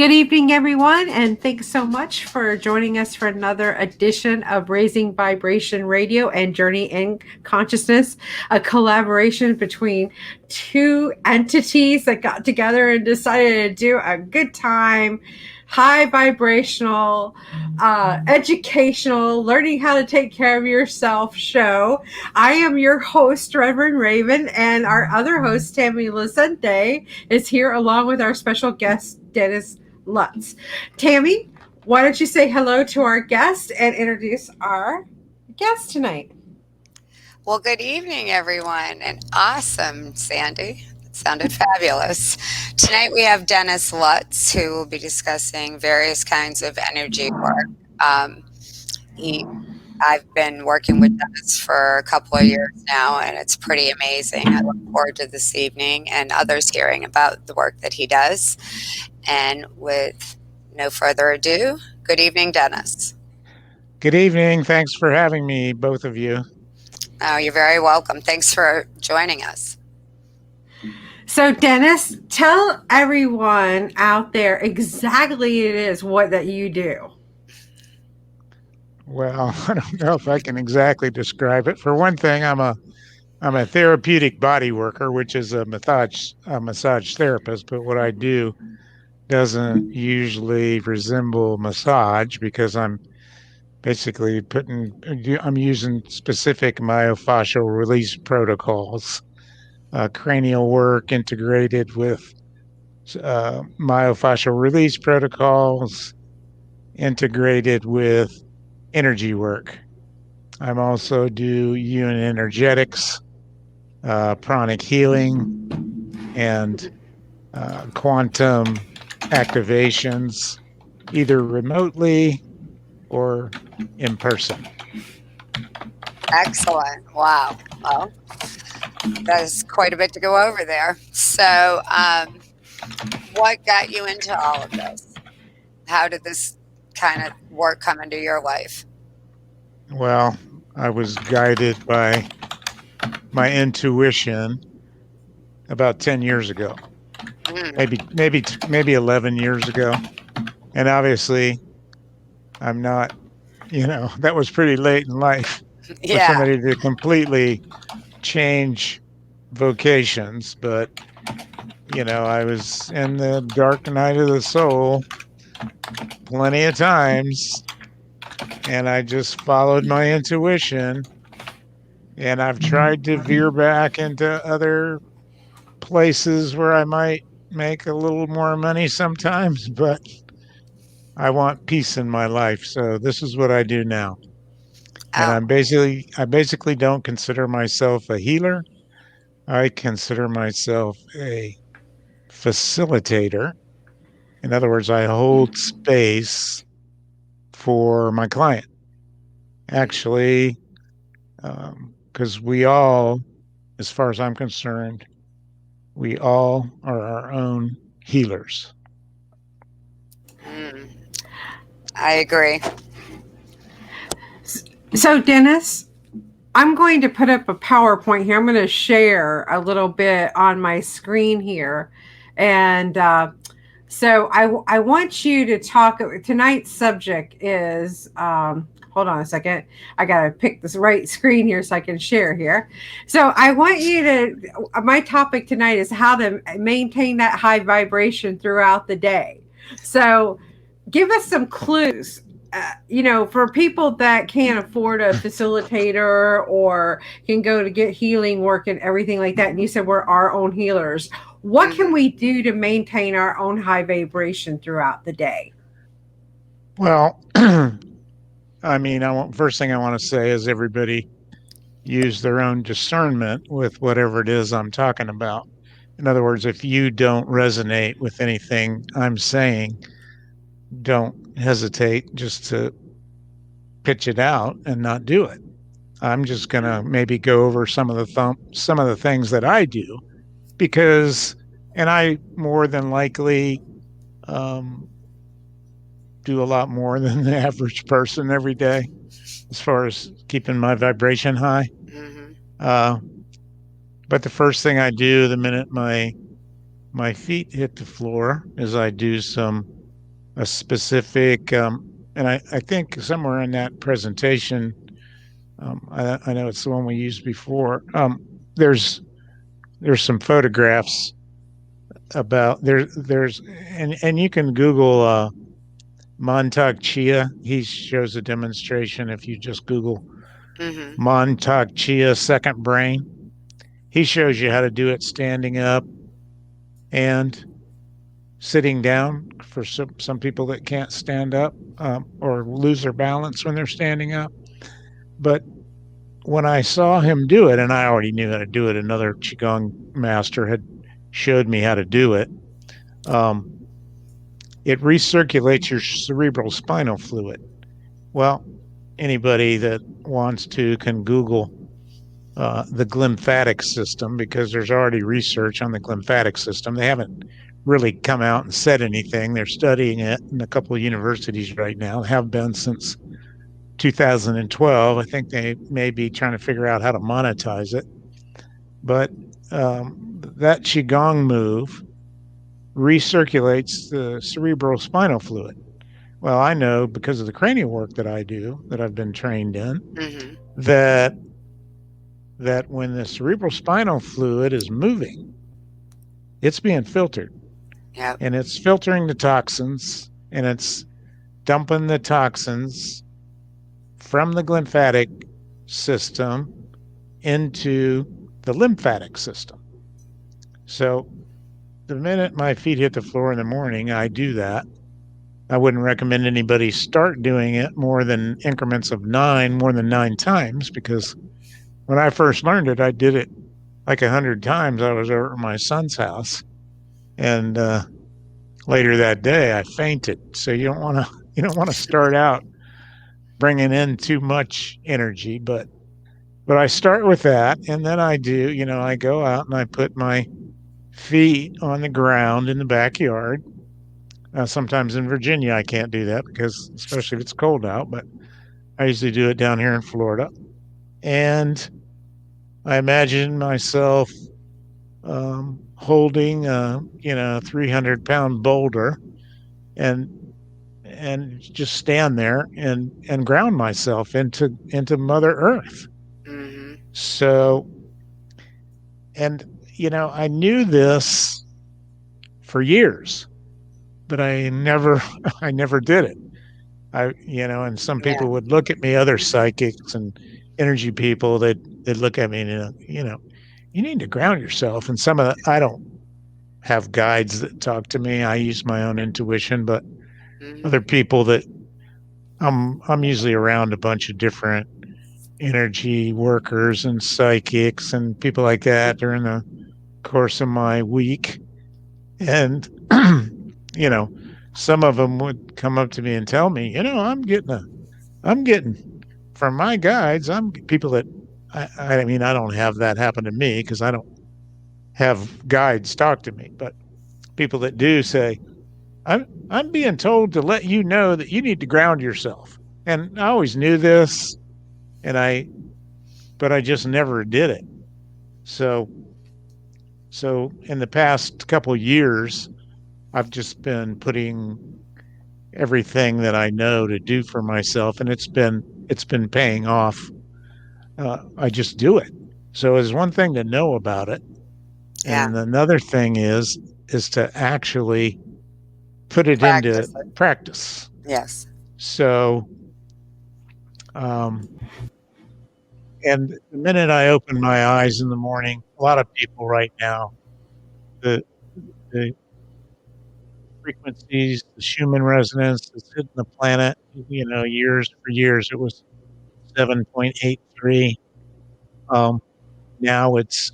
Good evening, everyone, and thanks so much for joining us for another edition of Raising Vibration Radio and Journey in Consciousness, a collaboration between two entities that got together and decided to do a good time, high vibrational, educational, learning how to take care of yourself show. I am your host, Reverend Raven, and our other host, Tammy Lacente, is here along with our special guest, Dennis Lutz. Tammy, why don't you say hello to our guest and introduce our guest tonight? Well, good evening, everyone, and awesome, Sandy. It sounded fabulous. Tonight we have Dennis Lutz, who will be discussing various kinds of energy work. I've been working with Dennis for a couple of years now, and it's pretty amazing. I look forward to this evening and others hearing about the work that he does. And with no further ado, good evening, Dennis. Good evening. Thanks for having me, both of you. Oh, you're very welcome. Thanks for joining us. So, Dennis, tell everyone out there exactly it is what that you do. Well, I don't know if I can exactly describe it. For one thing, I'm a therapeutic body worker, which is a massage therapist. But what I do doesn't usually resemble massage because I'm basically I'm using specific myofascial release protocols, cranial work integrated with myofascial release protocols, integrated with energy work. I'm also do Yuen energetics, pranic healing, and quantum activations, either remotely or in person. Excellent. Wow. Well, there's quite a bit to go over there. So, what got you into all of this? How did this kind of work come into your life? Well, I was guided by my intuition about 10 years ago, maybe 11 years ago. And obviously, I'm not, that was pretty late in life for somebody to completely change vocations. But, I was in the dark night of the soul plenty of times, and I just followed my intuition. And I've tried to veer back into other places where I might make a little more money sometimes, but I want peace in my life. So this is what I do now. And I basically don't consider myself a healer. I consider myself a facilitator. In other words, I hold space for my client. Actually, because we all, as far as I'm concerned, we all are our own healers. I agree. So, Dennis, I'm going to put up a PowerPoint here. I'm going to share a little bit on my screen here. And so I want you to talk. Tonight's subject is, hold on a second. I got to pick this right screen here so I can share here. So I want you to, my topic tonight is how to maintain that high vibration throughout the day. So give us some clues. For people that can't afford a facilitator or can go to get healing work and everything like that, and you said we're our own healers, what can we do to maintain our own high vibration throughout the day? Well, first thing I want to say is everybody use their own discernment with whatever it is I'm talking about. In other words, if you don't resonate with anything I'm saying, don't hesitate just to pitch it out and not do it. I'm just going to maybe go over some of the things that I do and I more than likely do a lot more than the average person every day as far as keeping my vibration high. But the first thing I do the minute my feet hit the floor is I do some a specific, and I think somewhere in that presentation, I know it's the one we used before. There's some photographs about there's and you can Google Montauk Chia. He shows a demonstration if you just Google Montauk Chia second brain. He shows you how to do it standing up and sitting down for some people that can't stand up or lose their balance when they're standing up. But when I saw him do it, and I already knew how to do it, another Qigong master had showed me how to do it. It recirculates your cerebral spinal fluid. Well, anybody that wants to can Google the glymphatic system, because there's already research on the glymphatic system. They haven't really come out and said anything. They're studying it in a couple of universities right now, have been since 2012. I think they may be trying to figure out how to monetize it. But that Qigong move recirculates the cerebral spinal fluid. Well, I know because of the cranial work that I do, that I've been trained in, that when the cerebral spinal fluid is moving, it's being filtered. Yep. And it's filtering the toxins, and it's dumping the toxins from the glymphatic system into the lymphatic system. So the minute my feet hit the floor in the morning, I do that. I wouldn't recommend anybody start doing it more than increments of more than 9 times, because when I first learned it, I did it like 100 times. I was over at my son's house, and later that day I fainted. So you don't want to start out bringing in too much energy, but I start with that, and then I go out and I put my feet on the ground in the backyard. Sometimes in Virginia I can't do that, because especially if it's cold out, but I usually do it down here in Florida. And I imagine myself holding a 300-pound boulder and just stand there and ground myself into Mother Earth. So, and I knew this for years, but I never did it. And some people would look at me, other psychics and energy people, they'd look at me and you need to ground yourself. And I don't have guides that talk to me. I use my own intuition, but other people that I'm usually around a bunch of different energy workers and psychics and people like that during the course of my week. And some of them would come up to me and tell me, I'm getting from my guides, I'm people that I mean, I don't have that happen to me because I don't have guides talk to me, but people that do say, I'm being told to let you know that you need to ground yourself. And I always knew this, but I just never did it. So in the past couple of years, I've just been putting everything that I know to do for myself, and it's been paying off. I just do it. So it's one thing to know about it, and another thing is to actually put it into practice. Yes. So, and the minute I open my eyes in the morning, a lot of people right now, the frequencies, the Schumann resonance that's hitting the planet, for years it was 7.83. Now it's,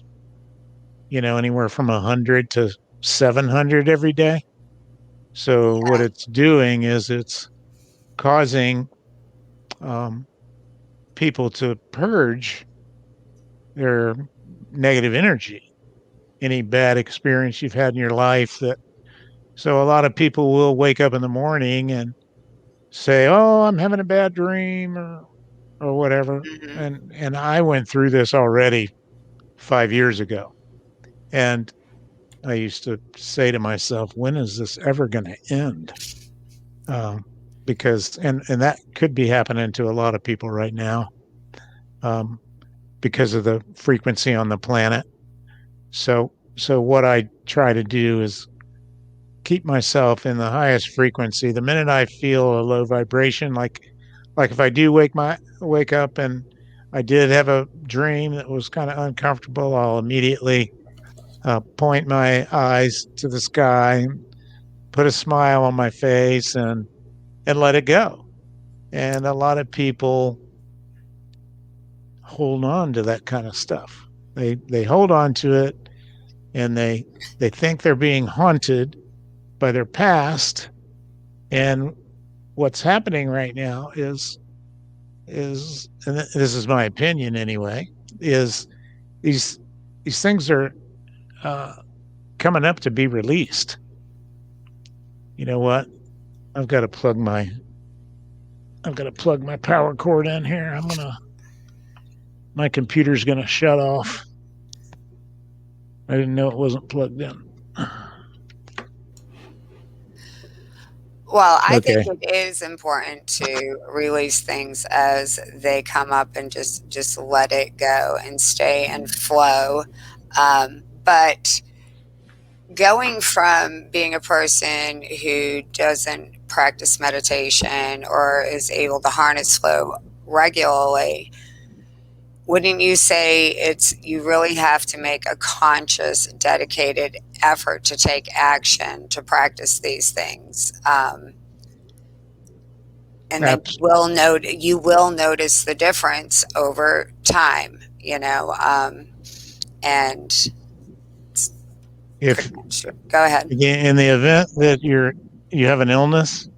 anywhere from 100 to 700 every day. So what it's doing is it's causing people to purge their negative energy, any bad experience you've had in your life. So a lot of people will wake up in the morning and say, "Oh, I'm having a bad dream," or whatever. And I went through this already 5 years ago. And I used to say to myself, when is this ever going to end? because and that could be happening to a lot of people right now, because of the frequency on the planet. So what I try to do is keep myself in the highest frequency. The minute I feel a low vibration, like if I do wake up and I did have a dream that was kind of uncomfortable, I'll immediately point my eyes to the sky, put a smile on my face, and let it go. And a lot of people hold on to that kind of stuff. They hold on to it, and they think they're being haunted by their past. And what's happening right now is and this is my opinion anyway, is these things are coming up to be released. You know what? I've got to plug my power cord in here. My computer's gonna shut off. I didn't know it wasn't plugged in. Well, I think it is important to release things as they come up and just let it go and stay and flow. But going from being a person who doesn't practice meditation or is able to harness flow regularly, wouldn't you say you really have to make a conscious, dedicated effort to take action to practice these things? And then you will notice the difference over time, and if go ahead. In the event that you have an illness,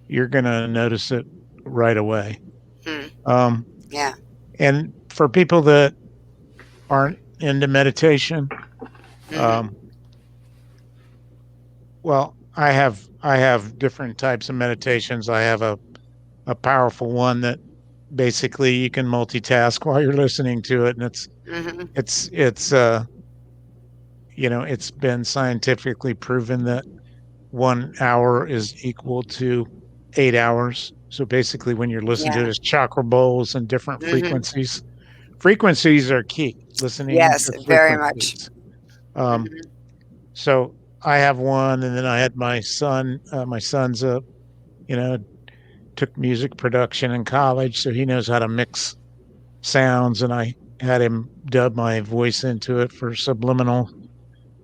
you're going to notice it right away. Yeah. And for people that aren't into meditation, well, I have different types of meditations. I have a powerful one that basically you can multitask while you're listening to it, and it's been scientifically proven that 1 hour is equal to 8 hours. So basically, when you're listening to it, it's chakra bowls and different frequencies. Frequencies are key. Listening yes, to very much. So I have one, and then I had my son. My son's took music production in college, so he knows how to mix sounds, and I had him dub my voice into it for subliminal.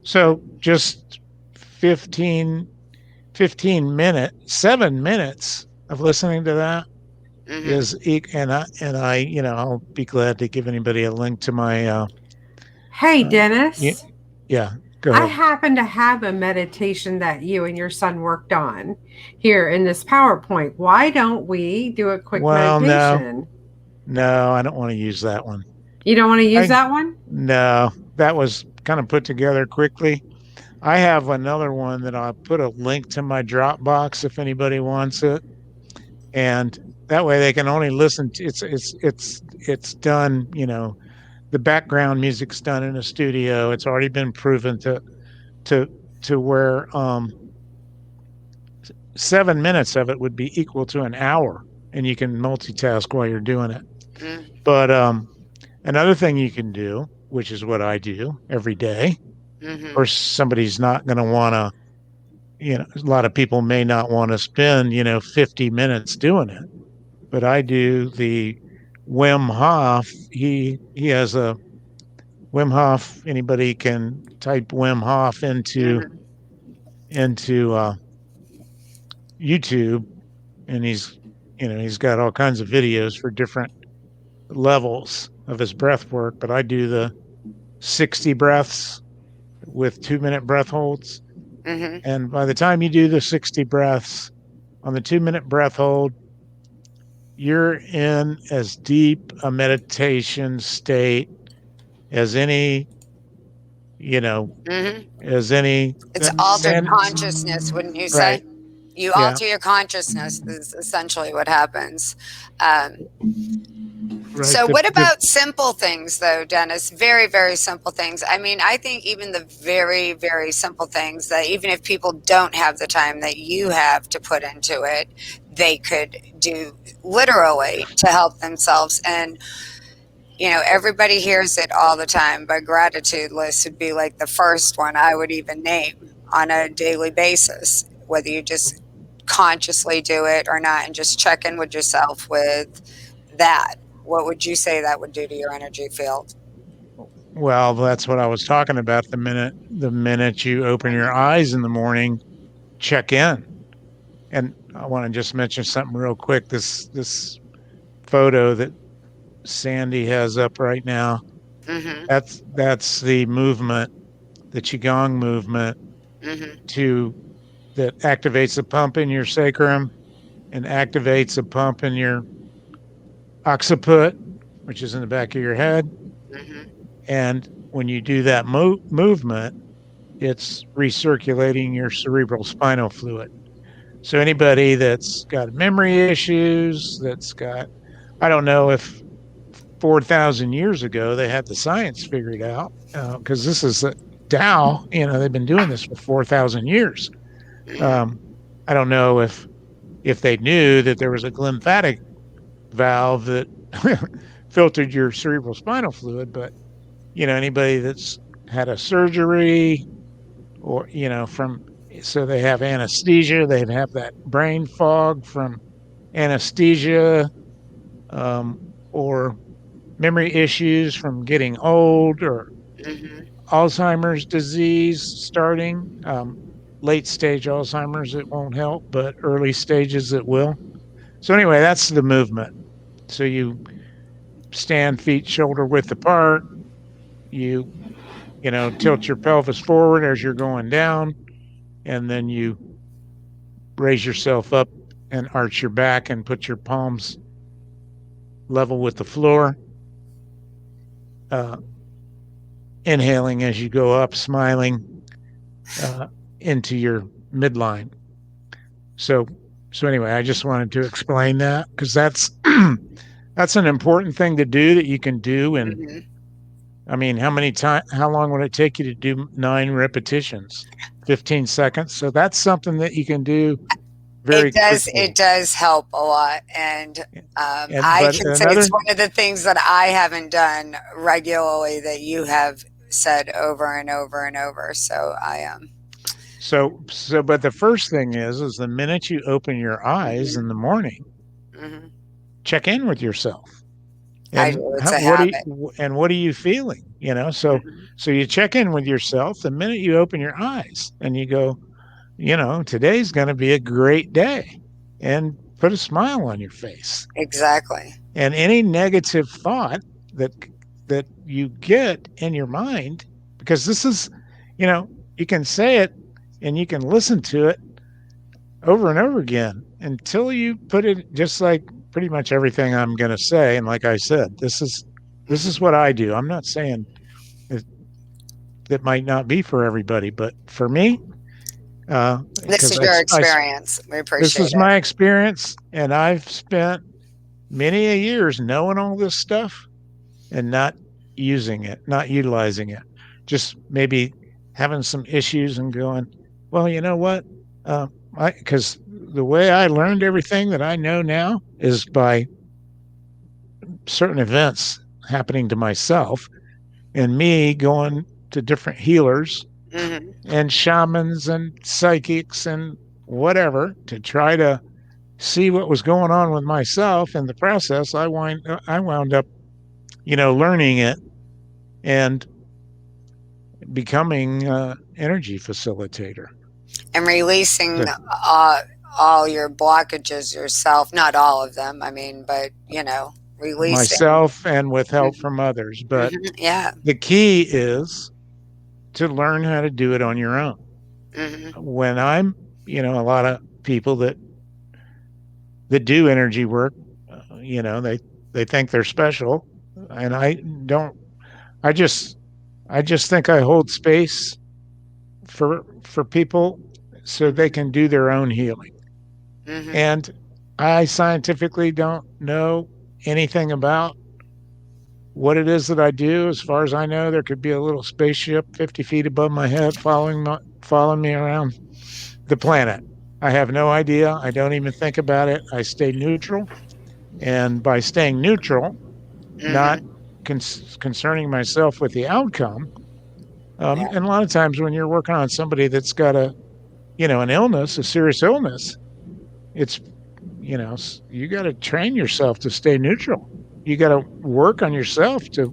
So just 15 minutes, 7 minutes of listening to that is, and I I'll be glad to give anybody a link to my hey Dennis. Yeah, go ahead. I happen to have a meditation that you and your son worked on here in this PowerPoint. Why don't we do a quick meditation? No, I don't want to use that one. You don't want to use that one? No, that was kind of put together quickly. I have another one that I'll put a link to my Dropbox if anybody wants it, and that way they can only listen to it's done. The background music's done in a studio. It's already been proven to where 7 minutes of it would be equal to an hour, and you can multitask while you're doing it. But another thing you can do, which is what I do every day, or somebody's not going to want to, a lot of people may not want to spend 50 minutes doing it, but I do the Wim Hof. He has a Wim Hof. Anybody can type Wim Hof into YouTube, and he's got all kinds of videos for different levels of his breath work. But I do the 60 breaths with 2-minute breath holds, and by the time you do the 60 breaths on the 2-minute breath hold, you're in as deep a meditation state as any, as any. It's altered consciousness, wouldn't you say? Right. You alter your consciousness is essentially what happens. Right. So, what about simple things, though, Dennis? Very, very simple things. I mean, I think even the very, very simple things that even if people don't have the time that you have to put into it, they could do literally to help themselves. And, everybody hears it all the time, but gratitude lists would be like the first one I would even name on a daily basis, whether you just consciously do it or not, and just check in with yourself with that. What would you say that would do to your energy field? Well, that's what I was talking about. The minute you open your eyes in the morning, check in. And I want to just mention something real quick. This photo that Sandy has up right now, Mm-hmm. that's the movement, the Qigong movement Mm-hmm. that activates a pump in your sacrum and activates a pump in your occiput, which is in the back of your head. Mm-hmm. And when you do that movement, it's recirculating your cerebral spinal fluid. So anybody that's got memory issues, I don't know if 4,000 years ago they had the science figured out, because this is a Tao, they've been doing this for 4,000 years. Mm-hmm. I don't know if they knew that there was a glymphatic valve that filtered your cerebral spinal fluid, but anybody that's had a surgery or so they have anesthesia, they have that brain fog from anesthesia, or memory issues from getting old, or Mm-hmm. Alzheimer's disease starting. Late stage Alzheimer's, it won't help, but early stages it will. So anyway, that's the movement. So you stand feet shoulder width apart. You tilt your pelvis forward as you're going down, and then you raise yourself up and arch your back and put your palms level with the floor. Uh, Inhaling as you go up, smiling into your midline. So anyway, I just wanted to explain that because that's that's an important thing to do that you can do. And Mm-hmm. I mean, how long would it take you to do 9 repetitions? 15 seconds. So that's something that you can do very quickly. It does help a lot, and I But can say another it's one of the things that I haven't done regularly that you have said over and over and over. So I am. but the first thing is the minute you open your eyes in the morning, Mm-hmm. check in with yourself. I And do. It's a habit. what are you feeling? So Mm-hmm. you check in with yourself the minute you open your eyes and you go, today's going to be a great day, and put a smile on your face. Exactly. And any negative thought that you get in your mind, because this is, you can say it and you can listen to it over and over again until you put it, just like pretty much everything I'm going to say. And like I said, this is what I do. I'm not saying that that might not be for everybody, but for me, This because is your experience. We this appreciate is it. my experience, and I've spent many a years knowing all this stuff and not using it, not utilizing it, just maybe having some issues and going, well, you know what? Because the way I learned everything that I know now is by certain events happening to myself and me going to different healers Mm-hmm. and shamans and psychics and whatever to try to see what was going on with myself. In the process, I wound up, learning it and becoming energy facilitator. And releasing So all your blockages yourself. Not all of them. I mean, but releasing. myself and with help Mm-hmm. from others. But Mm-hmm. Yeah. the key is to learn how to do it on your own. Mm-hmm. When I'm, a lot of people that do energy work, they think they're special, and I don't. I just think I hold space for people so they can do their own healing. Mm-hmm. And I scientifically don't know anything about what it is that I do. As far as I know, there could be a little spaceship 50 feet above my head following me around the planet. I have no idea. I don't even think about it. I stay neutral. And by staying neutral, not concerning myself with the outcome, and a lot of times when you're working on somebody that's got an illness, a serious illness, it's, you got to train yourself to stay neutral. You got to work on yourself to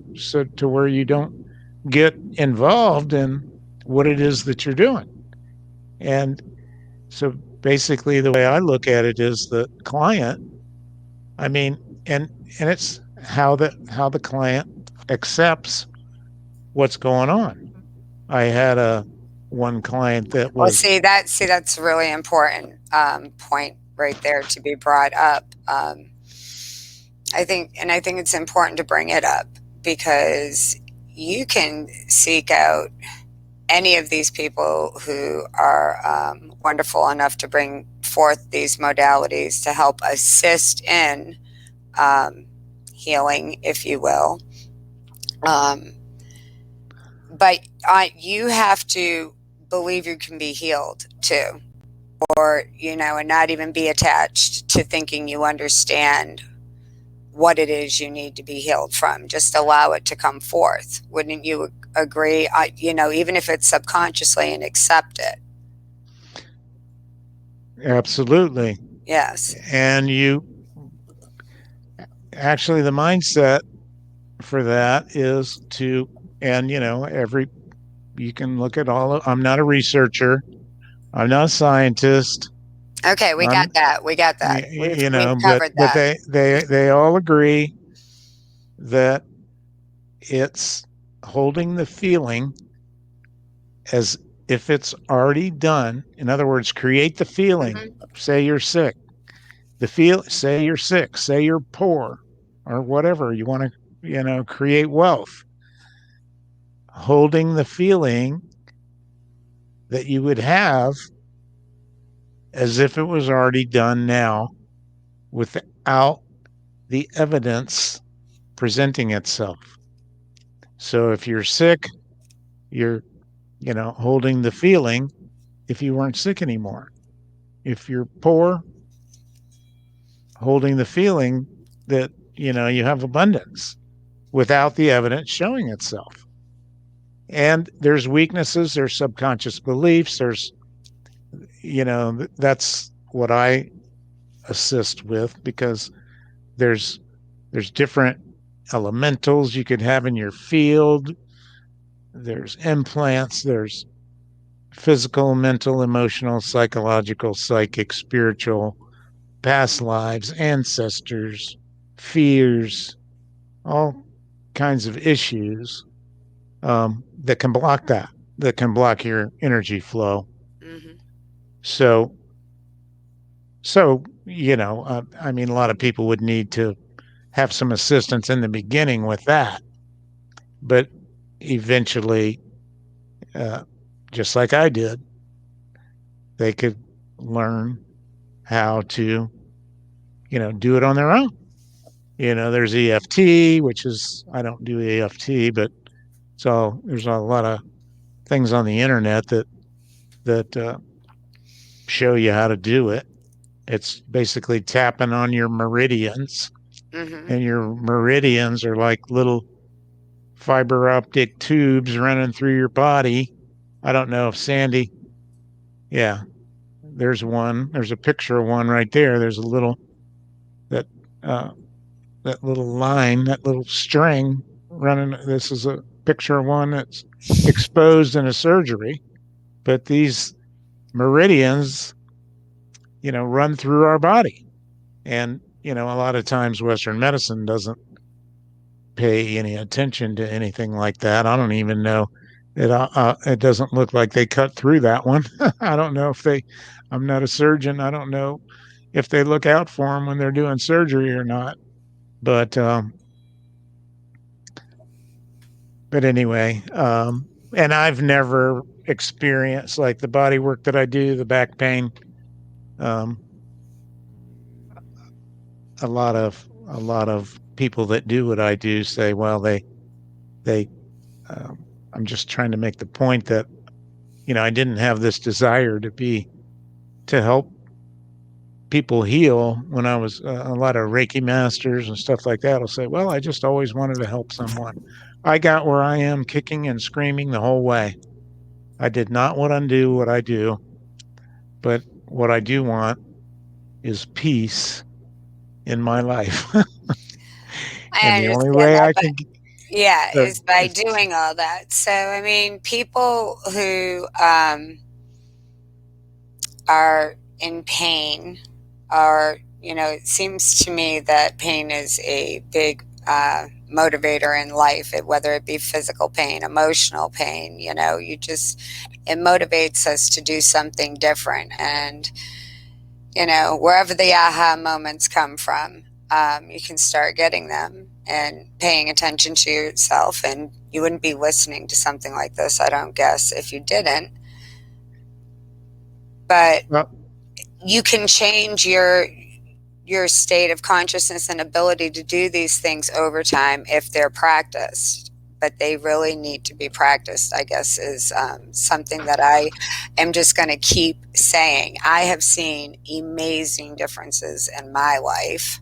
where you don't get involved in what it is that you're doing. And so basically the way I look at it is the client, I mean, and it's how the client accepts what's going on. I had one client that was. Well, that's a really important point right there to be brought up. I think it's important to bring it up because you can seek out any of these people who are wonderful enough to bring forth these modalities to help assist in healing, if you will. But you have to believe you can be healed too, or, and not even be attached to thinking you understand what it is you need to be healed from. Just allow it to come forth. Wouldn't you agree? Even if it's subconsciously, and accept it. Absolutely. Yes. And actually the mindset for that is to, and you can look at I'm not a researcher. I'm not a scientist. Okay, we got that. We've covered but that. they all agree that it's holding the feeling as if it's already done. In other words, create the feeling. Say you're sick. Say you're sick. Say you're poor, or whatever you want to, create wealth. Holding the feeling that you would have as if it was already done now, without the evidence presenting itself. So if you're sick, you're, holding the feeling if you weren't sick anymore. If you're poor, holding the feeling that, you have abundance without the evidence showing itself. And there's weaknesses, there's subconscious beliefs, there's, that's what I assist with, because there's different elementals you could have in your field. There's implants, there's physical, mental, emotional, psychological, psychic, spiritual, past lives, ancestors, fears, all kinds of issues that can block your energy flow. So I mean, a lot of people would need to have some assistance in the beginning with that, but eventually, just like I did, they could learn how to, do it on their own. There's EFT, which is, I don't do EFT, but there's a lot of things on the internet that show you how to do it. It's basically tapping on your meridians, and your meridians are like little fiber optic tubes running through your body. I don't know if Sandy, yeah, there's a picture of one right there. There's a little, that little line, that little string running. This is a picture of one that's exposed in a surgery, but these meridians, run through our body. And, a lot of times Western medicine doesn't pay any attention to anything like that. I don't even know. It doesn't look like they cut through that one. I don't know if I'm not a surgeon. I don't know if they look out for them when they're doing surgery or not. But anyway, and I've never experienced, like, the body work that I do, the back pain. A lot of people that do what I do say, well, I'm just trying to make the point that, I didn't have this desire to help people heal when I was a lot of Reiki masters and stuff like that will say, well, I just always wanted to help someone. I got where I am kicking and screaming the whole way. I did not want to do what I do, but what I do want is peace in my life. I And the only understand way that, I but can is by doing all that. So, I mean, people who are in pain are, it seems to me that pain is a big motivator in life, whether it be physical pain, emotional pain, it motivates us to do something different. And, wherever the aha moments come from, you can start getting them and paying attention to yourself. And you wouldn't be listening to something like this, I don't guess, if you didn't. But you can change your state of consciousness and ability to do these things over time if they're practiced. But they really need to be practiced, I guess, is something that I am just going to keep saying. I have seen amazing differences in my life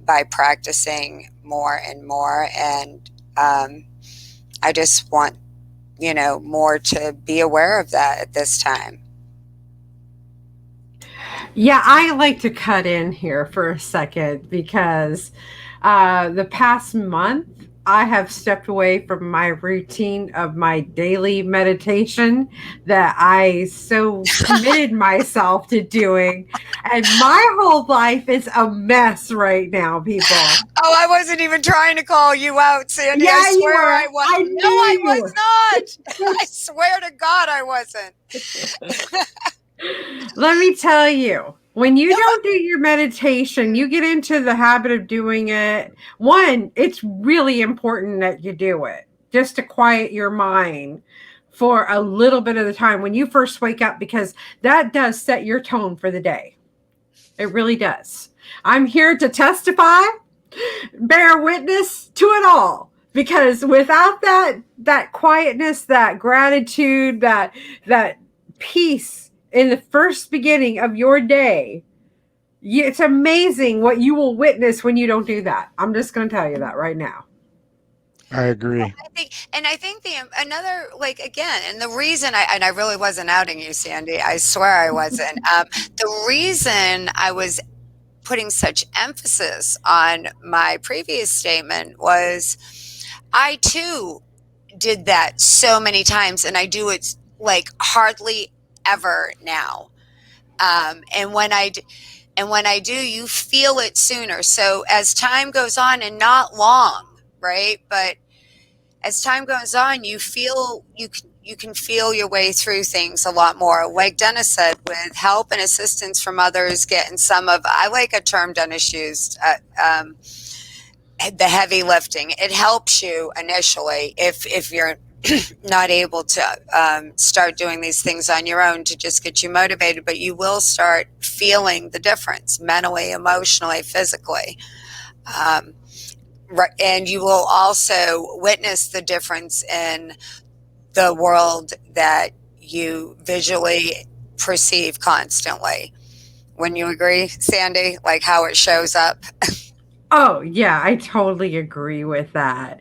by practicing more and more. And I just want, more to be aware of that at this time. Yeah, I like to cut in here for a second because the past month I have stepped away from my routine of my daily meditation that I so committed myself to doing. And my whole life is a mess right now, people. Oh, I wasn't even trying to call you out, Sandy. Yeah, I swear I was. I No, I knew was not. I swear to God I wasn't. Let me tell you, when you don't do your meditation, you get into the habit of doing it. One, it's really important that you do it just to quiet your mind for a little bit of the time when you first wake up, because that does set your tone for the day. It really does. I'm here to testify, bear witness to it all. Because without that quietness, that gratitude, that peace in the first beginning of your day, it's amazing what you will witness when you don't do that. I'm just going to tell you that right now. I agree. I think another, again, and the reason I really wasn't outing you, Sandy, I swear I wasn't. The reason I was putting such emphasis on my previous statement was I too did that so many times, and I do it hardly ever now. And when I do, you feel it sooner. So as time goes on, and not long, right? But as time goes on, you can feel your way through things a lot more. Like Dennis said, with help and assistance from others, getting I like a term Dennis used, the heavy lifting. It helps you initially if you're not able to start doing these things on your own, to just get you motivated, but you will start feeling the difference mentally, emotionally, physically. And you will also witness the difference in the world that you visually perceive constantly. Wouldn't you agree, Sandy? Like how it shows up? Oh, yeah, I totally agree with that.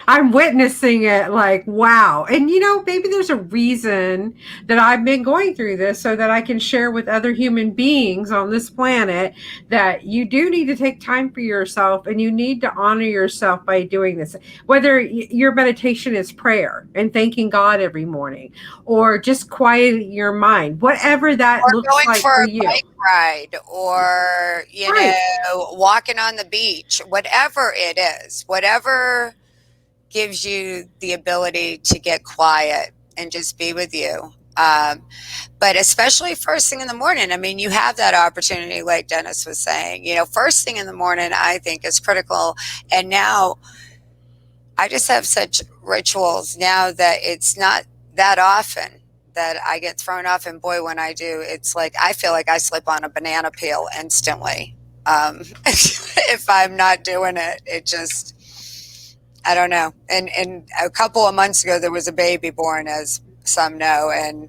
I'm witnessing it like, wow. And, maybe there's a reason that I've been going through this so that I can share with other human beings on this planet that you do need to take time for yourself and you need to honor yourself by doing this. Whether your meditation is prayer and thanking God every morning, or just quiet your mind, whatever that looks like for you. Or going for a bike ride, or, walking on the beach, whatever it is, whatever gives you the ability to get quiet and just be with you. But especially first thing in the morning, I mean, you have that opportunity, like Dennis was saying, first thing in the morning, I think is critical. And now I just have such rituals now that it's not that often that I get thrown off. And boy, when I do, it's like I feel like I slip on a banana peel instantly. if I'm not doing it. It just, I don't know. And a couple of months ago, there was a baby born, as some know, and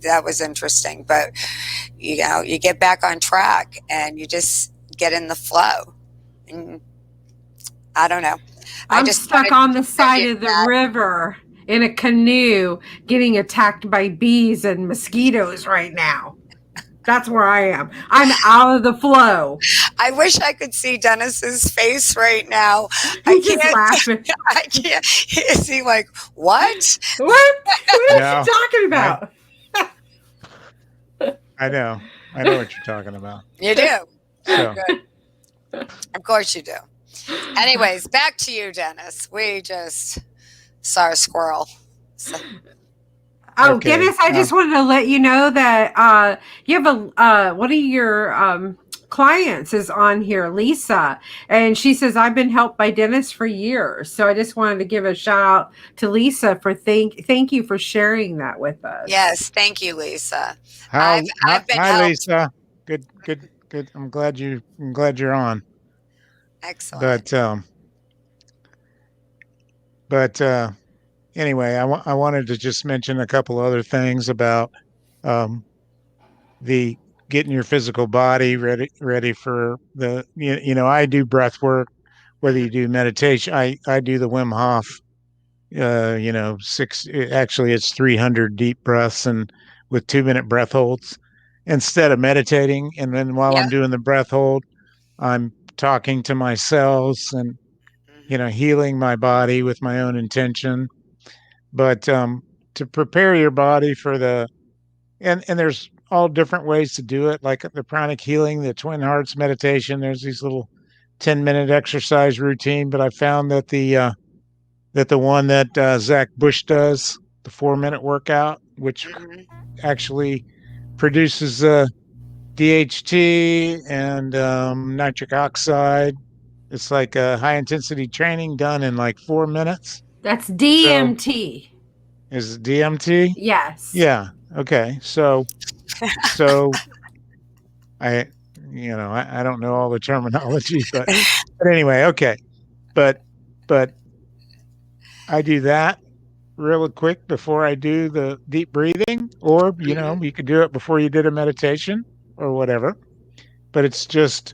that was interesting. But you know, you get back on track and you just get in the flow. And I don't know. I'm stuck on the side of the river in a canoe getting attacked by bees and mosquitoes right now. That's where I am. I'm out of the flow. I wish I could see Dennis's face right now. He's just laughing. I can't. Is he like, what? What are you talking about? I know what you're talking about. You do. So. Good. Of course you do. Anyways, back to you, Dennis. We just saw a squirrel. So. Oh, okay. Dennis, I just wanted to let you know that you have one of your clients is on here, Lisa, and she says, I've been helped by Dennis for years. So I just wanted to give a shout out to Lisa for thank you for sharing that with us. Yes, thank you, Lisa. I've been helped. Lisa. Good. I'm glad you're on. Excellent. But anyway, I wanted to just mention a couple other things about the getting your physical body ready for the, you know, I do breath work, whether you do meditation. I do the Wim Hof, you know, it's 300 deep breaths and with 2-minute breath holds instead of meditating. And then while I'm doing the breath hold, I'm talking to my cells and, you know, healing my body with my own intention. But to prepare your body for and there's all different ways to do it, like the pranic healing, the twin hearts meditation. There's these little 10-minute exercise routine, but I found that the one that Zach Bush does, the 4-minute workout, which actually produces DHT and nitric oxide. It's like a high intensity training done in like 4 minutes. That's DMT. So, is it DMT? Yes. Yeah. Okay. So I don't know all the terminology, but anyway, okay. But I do that really quick before I do the deep breathing, or, you know, you could do it before you did a meditation or whatever. But it's just,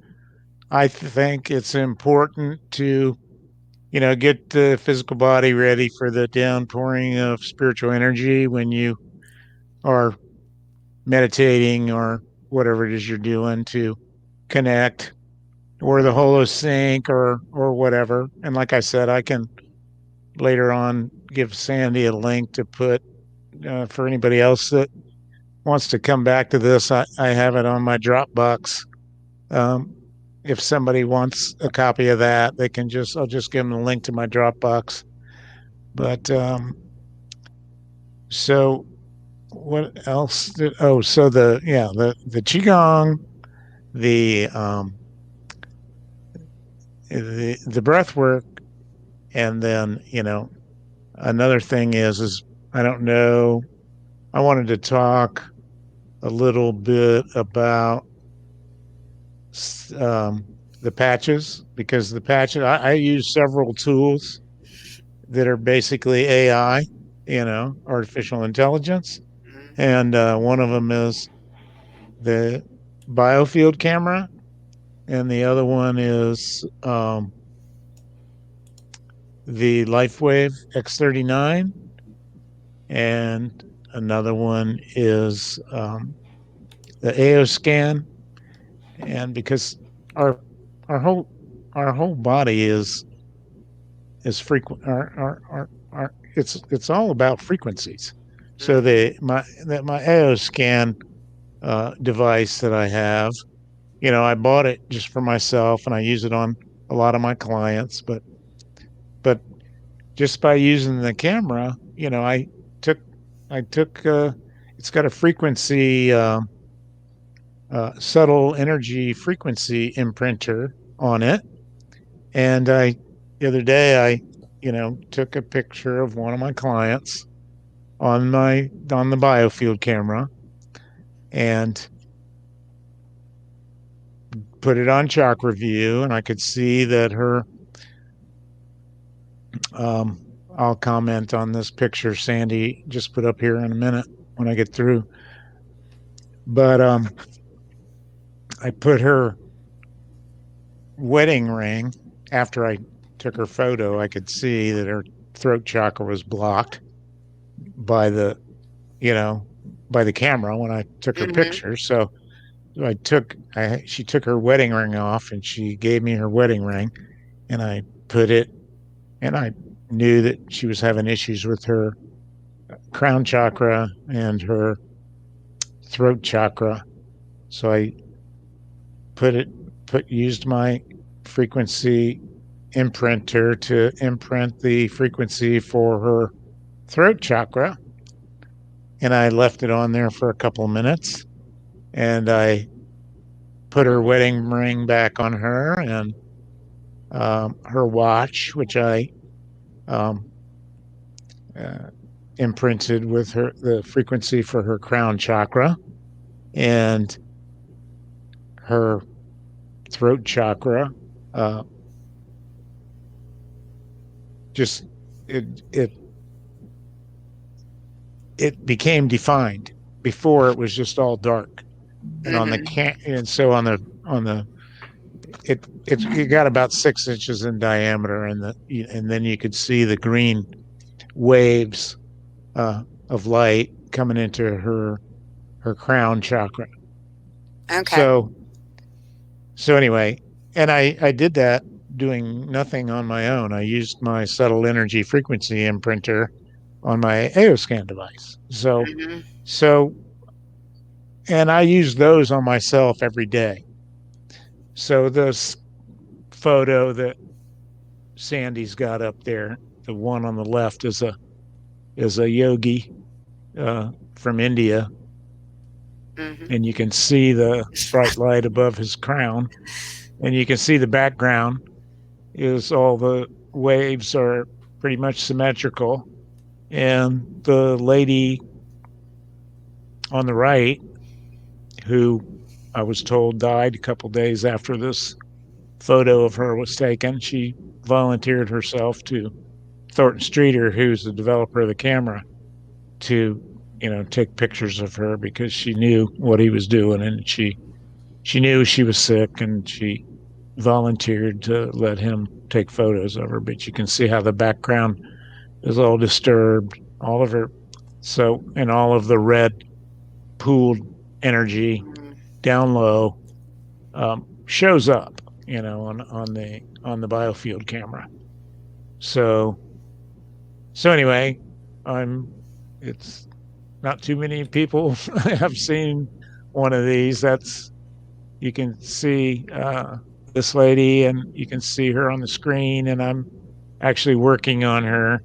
I think it's important to, you know, get the physical body ready for the downpouring of spiritual energy when you are meditating or whatever it is you're doing to connect, or the holosync or whatever. And like I said, I can later on give Sandy a link to put for anybody else that wants to come back to this. I have it on my Dropbox. If somebody wants a copy of that, I'll just give them the link to my Dropbox. But so what else? So the Qigong, the breath work, and then, you know, another thing is I don't know. I wanted to talk a little bit about the patches, because the patches, I use several tools that are basically AI, you know, artificial intelligence. And one of them is the biofield camera, and the other one is the LifeWave X39, and another one is the AO scan. And because our whole body is frequent, it's all about frequencies. So my AO scan device that I have, you know, I bought it just for myself and I use it on a lot of my clients, but just by using the camera, you know, I took it's got a frequency subtle energy frequency imprinter on it. And the other day I, you know, took a picture of one of my clients on the biofield camera and put it on chakra view, and I could see that her, I'll comment on this picture Sandy just put up here in a minute when I get through. But I put her wedding ring after I took her photo. I could see that her throat chakra was blocked by the, by the camera when I took her picture. So she took her wedding ring off and she gave me her wedding ring, and I put it, and I knew that she was having issues with her crown chakra and her throat chakra. So I used my frequency imprinter to imprint the frequency for her throat chakra. And I left it on there for a couple of minutes. And I put her wedding ring back on her, and her watch, which I imprinted with the frequency for her crown chakra, and her throat chakra. Just it became defined. Before it was just all dark, and on the and so on the it got about 6 inches in diameter, and then you could see the green waves of light coming into her crown chakra. Okay. So anyway, and I did that doing nothing on my own. I used my subtle energy frequency imprinter on my AOScan device. So and I use those on myself every day. So this photo that Sandy's got up there, the one on the left is a yogi from India, and you can see the bright light above his crown, and you can see the background is all the waves are pretty much symmetrical, and the lady on the right, who I was told died a couple days after this photo of her was taken, she volunteered herself to Thornton Streeter, who's the developer of the camera, to take pictures of her because she knew what he was doing, and she knew she was sick, and she volunteered to let him take photos of her. But you can see how the background is all disturbed, all of her, and all of the red pooled energy down low shows up, on the biofield camera. So anyway, it's not too many people have seen one of these. You can see this lady, and you can see her on the screen, and I'm actually working on her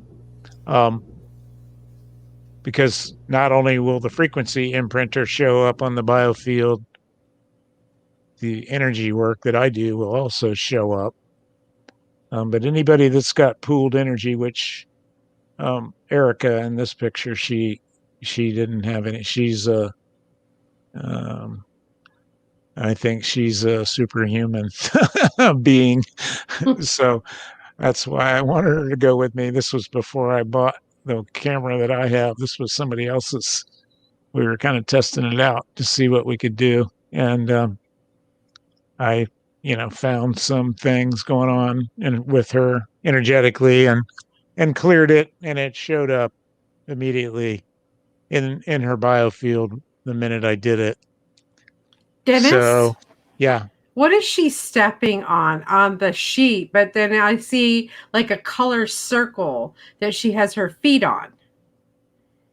because not only will the frequency imprinter show up on the biofield, the energy work that I do will also show up. But anybody that's got pooled energy, which Erica in this picture, she didn't have any. She's I think she's a superhuman being. So that's why I wanted her to go with me. This was before I bought the camera that I have. This was somebody else's. We were kind of testing it out to see what we could do. And I, found some things going on with her energetically, and cleared it, and it showed up immediately in her biofield the minute I did it. Dennis? So, yeah. What is she stepping on the sheet? But then I see like a color circle that she has her feet on.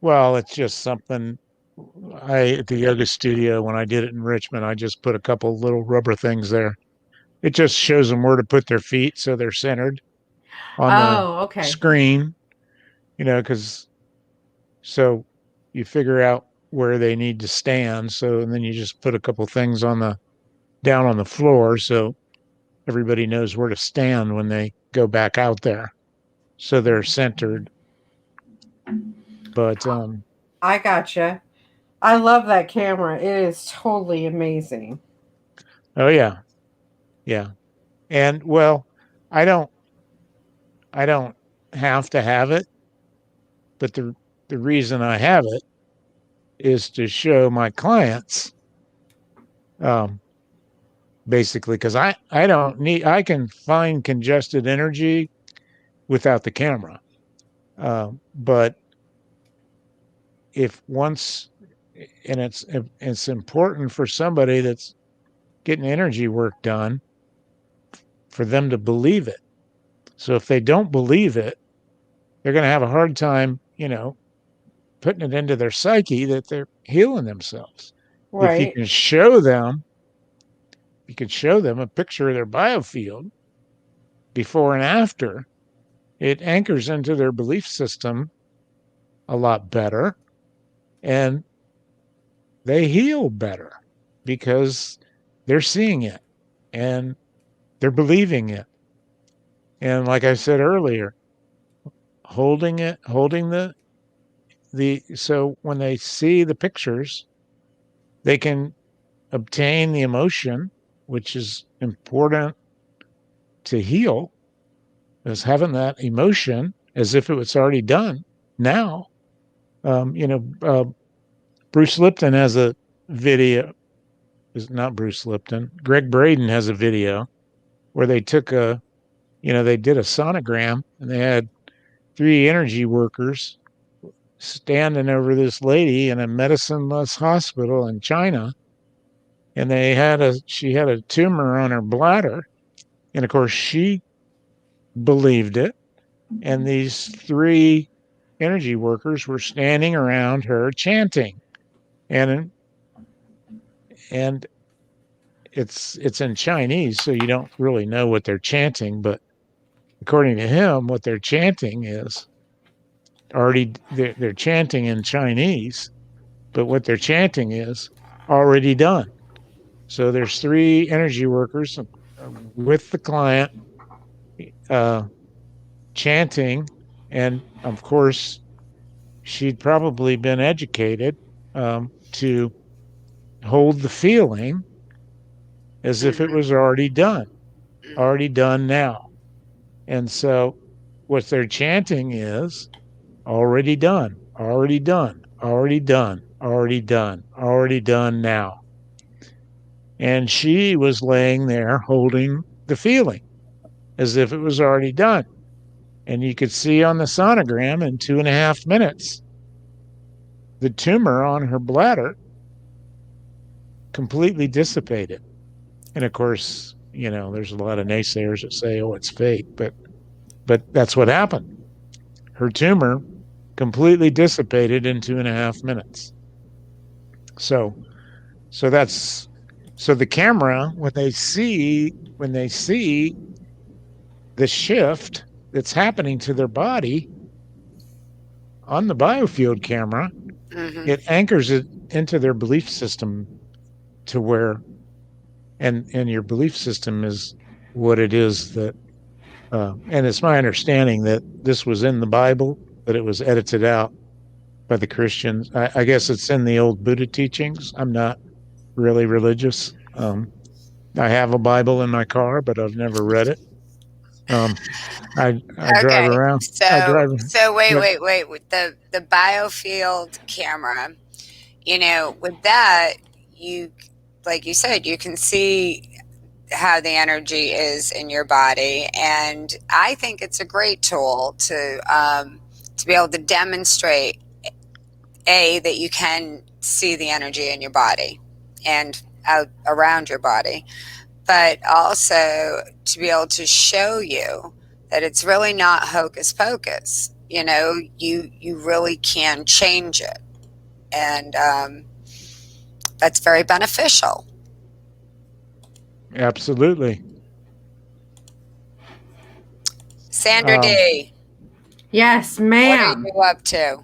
Well, it's just something at the yoga studio, when I did it in Richmond, I just put a couple little rubber things there. It just shows them where to put their feet so they're centered on the screen, because so you figure out where they need to stand. And then you just put a couple things down on the floor so everybody knows where to stand when they go back out there. So they're centered. But I gotcha. I love that camera. It is totally amazing. Oh yeah. Yeah. And well, I don't have to have it, but the reason I have it is to show my clients, um, basically, because I don't need, I can find congested energy without the camera. But if once, and it's important for somebody that's getting energy work done for them to believe it. So if they don't believe it, they're going to have a hard time, putting it into their psyche that they're healing themselves. If Right. you could show them a picture of their biofield before and after, it anchors into their belief system a lot better, and they heal better because they're seeing it and they're believing it. And like I said earlier, holding so when they see the pictures, they can obtain the emotion, which is important to heal, is having that emotion as if it was already done now. Um, you know, uh, Bruce Lipton has a video. Is not Bruce Lipton. Greg Braden has a video where they they did a sonogram and they had three energy workers standing over this lady in a medicine-less hospital in China, and she had a tumor on her bladder, and of course she believed it, and these three energy workers were standing around her chanting, and and it's in Chinese, so you don't really know what they're chanting, but according to him, what they're chanting is already they're chanting in Chinese, but what they're chanting is already done. So there's three energy workers with the client, uh, chanting, and of course she'd probably been educated, to hold the feeling as if it was already done now. And so what they're chanting is already done, already done, already done, already done, already done now. And she was laying there holding the feeling as if it was already done. And you could see on the sonogram in 2.5 minutes, the tumor on her bladder completely dissipated. And of course, there's a lot of naysayers that say, oh, it's fake, but that's what happened. Her tumor completely dissipated in 2.5 minutes. So that's so the camera, when they see the shift that's happening to their body on the biofield camera, it anchors it into their belief system to where, and your belief system is what it is that, and it's my understanding that this was in the Bible, but it was edited out by the Christians. I guess it's in the old Buddha teachings. I'm not really religious. I have a Bible in my car, but I've never read it. I drive around. So wait, Yeah. wait. With the biofield camera, with that, like you said, you can see how the energy is in your body, and I think it's a great tool to be able to demonstrate that you can see the energy in your body and out around your body, but also to be able to show you that it's really not hocus pocus. You really can change it, and that's very beneficial. Absolutely. Sandra D. Yes, What are ma'am. you up to?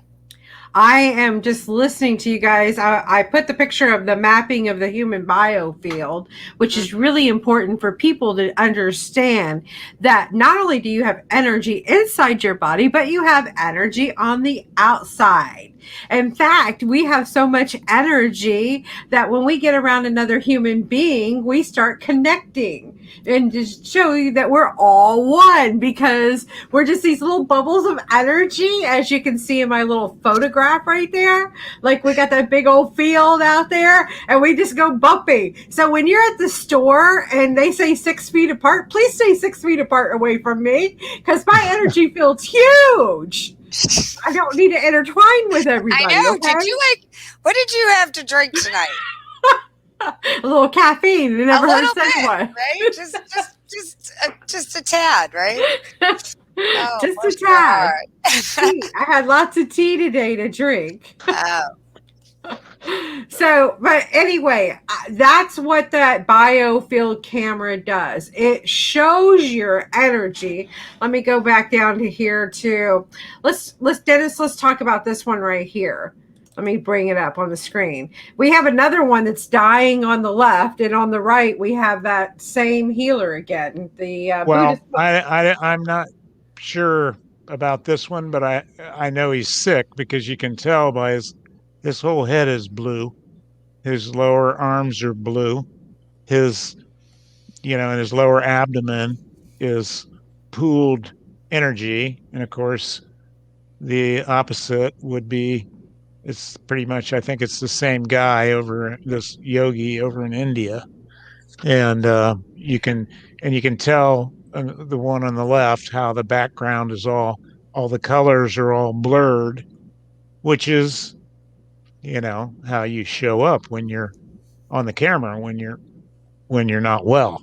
I am just listening to you guys. I put the picture of the mapping of the human biofield, which is really important for people to understand that not only do you have energy inside your body, but you have energy on the outside. In fact, we have so much energy that when we get around another human being, we start connecting. and just show you that we're all one, because we're just these little bubbles of energy, as you can see in my little photograph right there. Like, we got that big old field out there, and we just go bumping. So when you're at the store and they say 6 feet apart, please stay 6 feet apart away from me, because my energy field's huge. I don't need to intertwine with everybody. I know. Okay? What did you have to drink tonight? A little caffeine. I never heard bit, one. Right? Just a tad, right? Oh, just a tad. I had lots of tea today to drink. Oh. So, but anyway, that's what that biofield camera does. It shows your energy. Let me go back down to here too. Dennis, let's talk about this one right here. Let me bring it up on the screen. We have another one that's dying on the left, and on the right we have that same healer again. The well, Buddhist. I'm not sure about this one, but I know he's sick, because you can tell by his whole head is blue. His lower arms are blue. His, and his lower abdomen is pooled energy. And of course, the opposite would be, it's pretty much, I think it's the same guy over, this yogi over in India. And you can tell the one on the left how the background is all the colors are all blurred, which is how you show up when you're on the camera, when you're not well.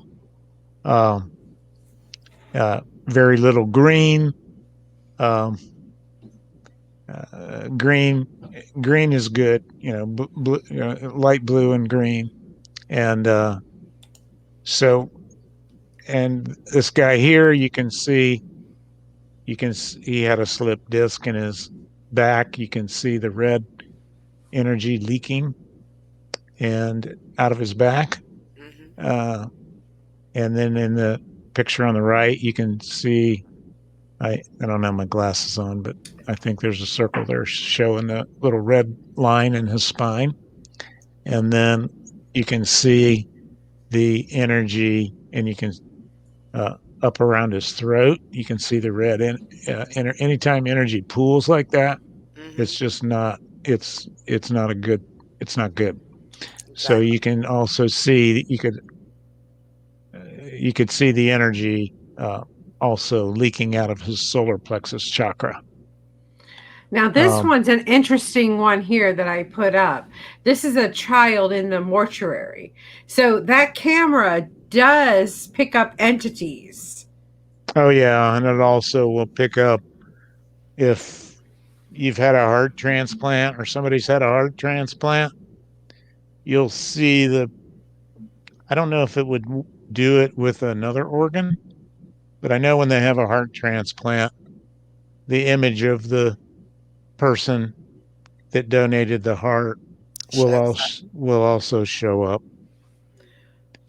Very little green. Green is good, blue, light blue and green. And so, and this guy here, you can see he had a slip disc in his back. You can see the red energy leaking and out of his back. And then in the picture on the right, you can see, I don't have my glasses on, but I think there's a circle there showing the little red line in his spine. And then you can see the energy, and you can up around his throat, you can see the red. Anytime energy pools like that, it's just not. It's not good. Exactly. So you can also see, you could see the energy also leaking out of his solar plexus chakra. Now, this one's an interesting one here that I put up. This is a child in the mortuary. So that camera does pick up entities. Oh, yeah. And it also will pick up if you've had a heart transplant or somebody's had a heart transplant. You'll see I don't know if it would do it with another organ, but I know when they have a heart transplant, the image of the person that donated the heart will also show up.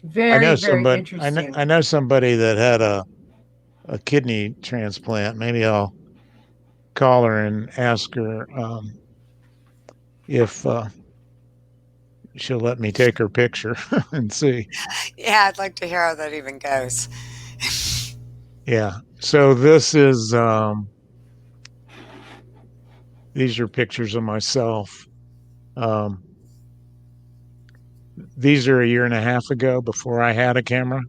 Very interesting. I know somebody that had a kidney transplant. Maybe I'll call her and ask her if she'll let me take her picture and see. Yeah, I'd like to hear how that even goes. Yeah. So this is these are pictures of myself. These are a year and a half ago, before I had a camera.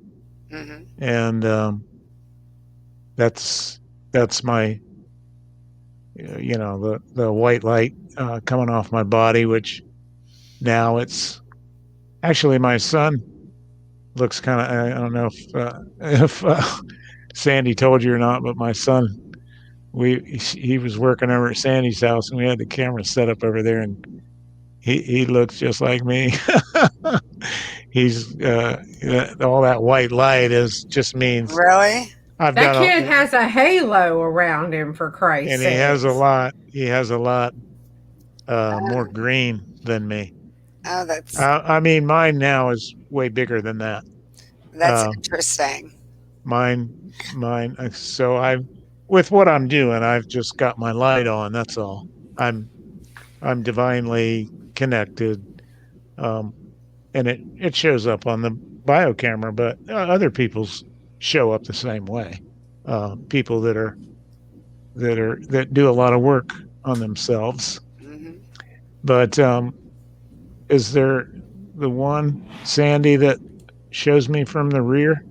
And that's my, the white light coming off my body, which now it's actually, my son looks kind of, I don't know if Sandy told you or not, but my son, he was working over at Sandy's house, and we had the camera set up over there, and he looks just like me. He's all that white light just means really. That kid has a halo around him, for Christ's sake. And he has a lot more green than me. Oh, that's. I mean, mine now is way bigger than that. That's interesting. Mine. So with what I'm doing, I've just got my light on. That's all. I'm divinely connected, and it shows up on the biocamera, but other people's show up the same way. People that do a lot of work on themselves. Mm-hmm. But is there the one, Sandy, that shows me from the rear?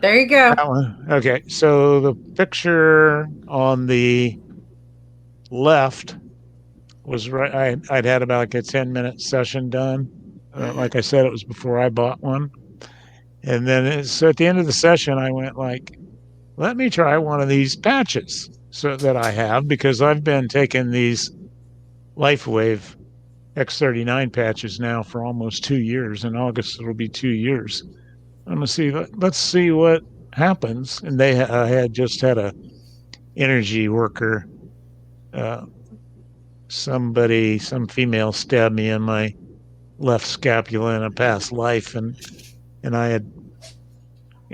There you go. That one. Okay. So the picture on the left was right. I'd had about like a 10-minute session done. Like I said, it was before I bought one. And then so at the end of the session, I went like, let me try one of these patches so that I have, because I've been taking these LifeWave X39 patches now for almost 2 years. In August, it'll be 2 years. I'm going to see, let's see what happens. And they had just had a energy worker, some female stabbed me in my left scapula in a past life. And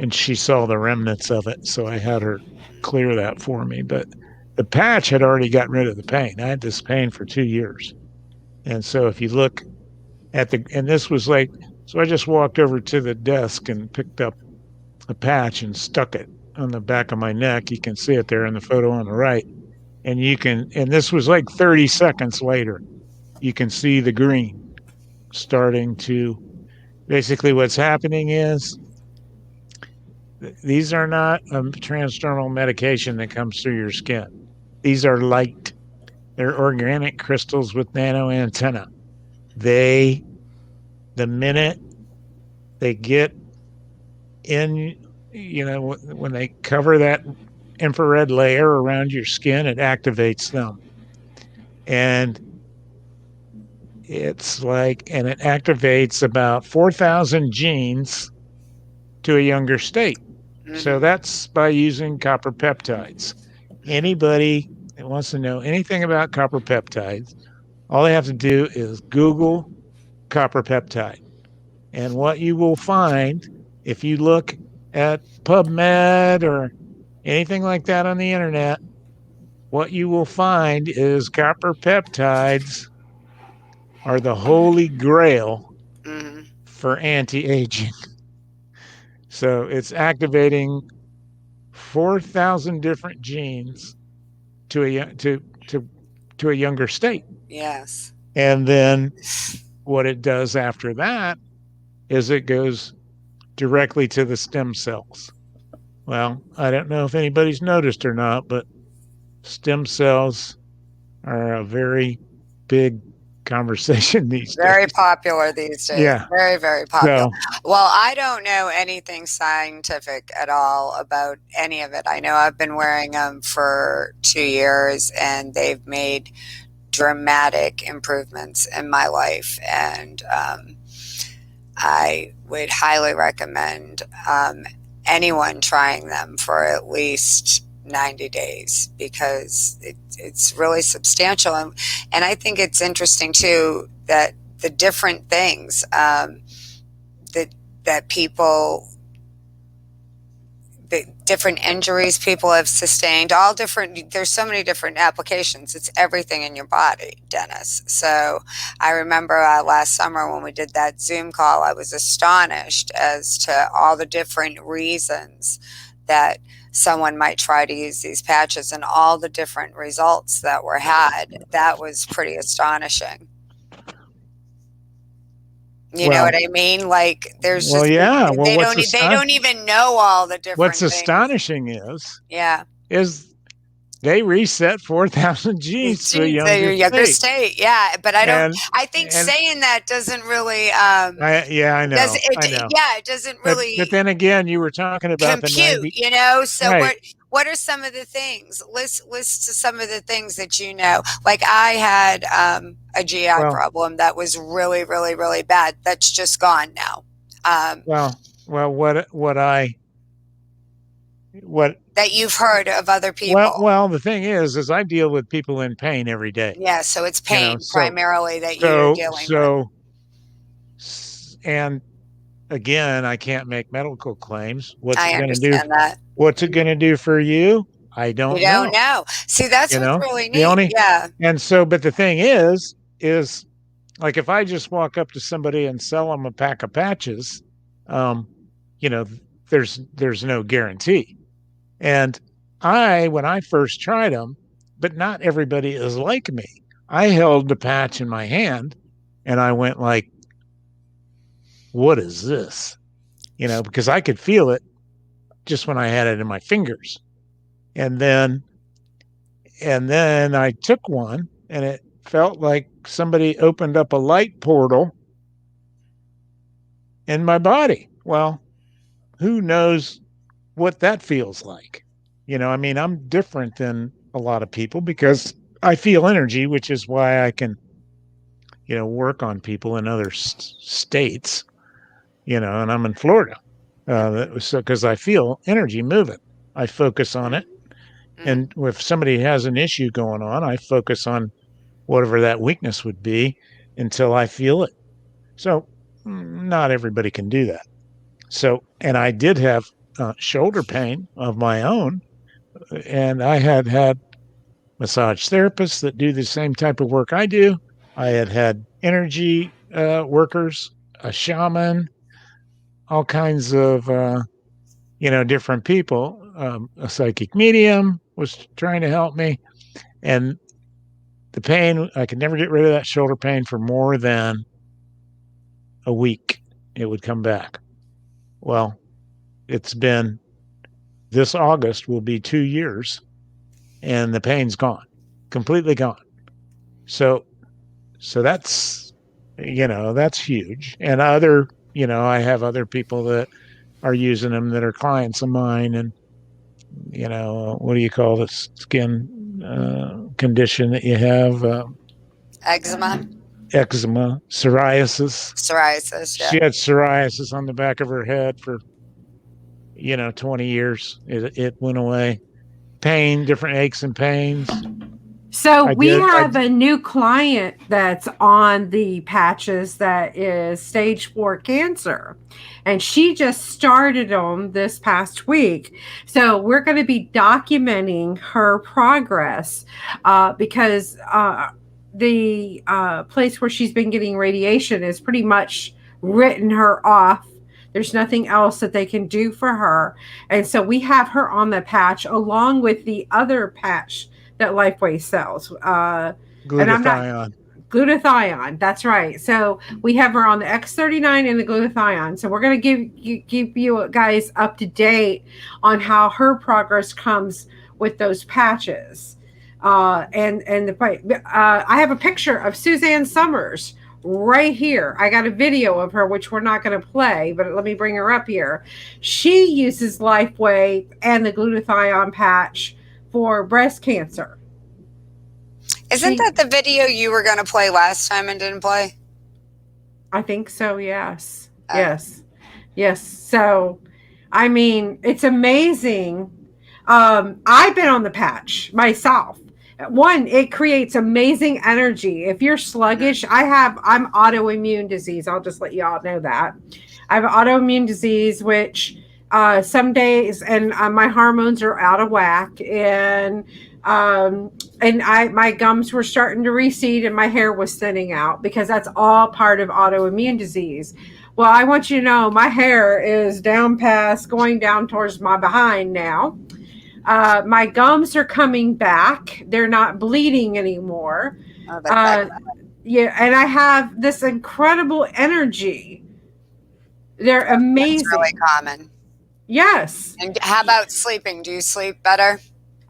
she saw the remnants of it. So I had her clear that for me. But the patch had already gotten rid of the pain. I had this pain for 2 years. And so if you look at and this was like, so I just walked over to the desk and picked up a patch and stuck it on the back of my neck. You can see it there in the photo on the right. And this was like 30 seconds later, you can see the green starting to, basically what's happening is, these are not a transdermal medication that comes through your skin. These are light. They're organic crystals with nano antenna. The minute they get in, when they cover that infrared layer around your skin, it activates them. And it activates about 4,000 genes to a younger state. Mm-hmm. So that's by using copper peptides. Anybody that wants to know anything about copper peptides, all they have to do is Google copper peptide. And what you will find, if you look at PubMed or anything like that on the internet, what you will find is copper peptides are the holy grail for anti-aging. So it's activating 4,000 different genes to a younger state. Yes. And then what it does after that is it goes directly to the stem cells. Well, I don't know if anybody's noticed or not, but stem cells are a very big conversation these days. Very popular these days. Yeah. Very, very popular. Well, I don't know anything scientific at all about any of it. I know I've been wearing them for 2 years, and they've made dramatic improvements in my life. And I would highly recommend anyone trying them for at least 90 days, because it's really substantial. And I think it's interesting too that the different things that people, the different injuries people have sustained, all different, there's so many different applications. It's everything in your body, Dennis. So I remember last summer when we did that Zoom call, I was astonished as to all the different reasons that someone might try to use these patches and all the different results that were had. That was pretty astonishing. You know what I mean? Like there's just, they don't even know all the different What's things. astonishing is they reset 4,000 genes to a younger state. Yeah, but I think saying that doesn't really. I know. I know. Yeah, it doesn't really. But then again, you were talking about compute, the 90. So right. What are some of the things? List some of the things that you know. Like I had a GI problem that was really, really, really bad. That's just gone now. What that you've heard of other people. Well, the thing is I deal with people in pain every day. Yeah, so it's pain primarily that you're dealing with. And again, I can't make medical claims. I understand that. What's it going to do for you? I don't know. You don't know. See, that's what's really neat. And so, but the thing is like if I just walk up to somebody and sell them a pack of patches, you know, there's no guarantee. And when I first tried them, but not everybody is like me. I held the patch in my hand and I went like, what is this? Because I could feel it just when I had it in my fingers. And then I took one and it felt like somebody opened up a light portal in my body. Well, who knows what that feels like? I mean, I'm different than a lot of people because I feel energy, which is why I can, work on people in other states, and I'm in Florida. Because I feel energy moving. I focus on it. And if somebody has an issue going on, I focus on whatever that weakness would be until I feel it. So not everybody can do that. So, and I did have shoulder pain of my own, and I had massage therapists that do the same type of work I do. I had energy workers, a shaman, all kinds of different people. A psychic medium was trying to help me, and the pain, I could never get rid of that shoulder pain for more than a week. It would come back. Well, it's been this August will be 2 years, and the pain's gone, completely gone. So that's that's huge. And I have other people that are using them that are clients of mine, and what do you call the skin condition that you have? Eczema, psoriasis. Yeah. She had psoriasis on the back of her head for 20 years. It went away. Pain, different aches and pains. So we have a new client that's on the patches that is stage 4 cancer, and she just started them this past week. So we're going to be documenting her progress because the place where she's been getting radiation is pretty much written her off. There's nothing else that they can do for her. And so we have her on the patch along with the other patch that Lifeway sells. Glutathione. Glutathione, that's right. So we have her on the X39 and the glutathione. So we're going to give you guys up to date on how her progress comes with those patches. I have a picture of Suzanne Summers right here. I got a video of her, which we're not going to play, but let me bring her up here. She uses Lifeway and the glutathione patch for breast cancer. Isn't that the video you were going to play last time and didn't play? I think so, yes. Yes. So, I mean, it's amazing. I've been on the patch myself. One, it creates amazing energy. If you're sluggish, I'm autoimmune disease. I'll just let you all know that. I have autoimmune disease, which some days, and my hormones are out of whack, and my gums were starting to recede, and my hair was thinning out because that's all part of autoimmune disease. Well, I want you to know my hair is going down towards my behind now. My gums are coming back. They're not bleeding anymore. Yeah, and I have this incredible energy. They're amazing. That's really common. Yes. And how about sleeping? Do you sleep better?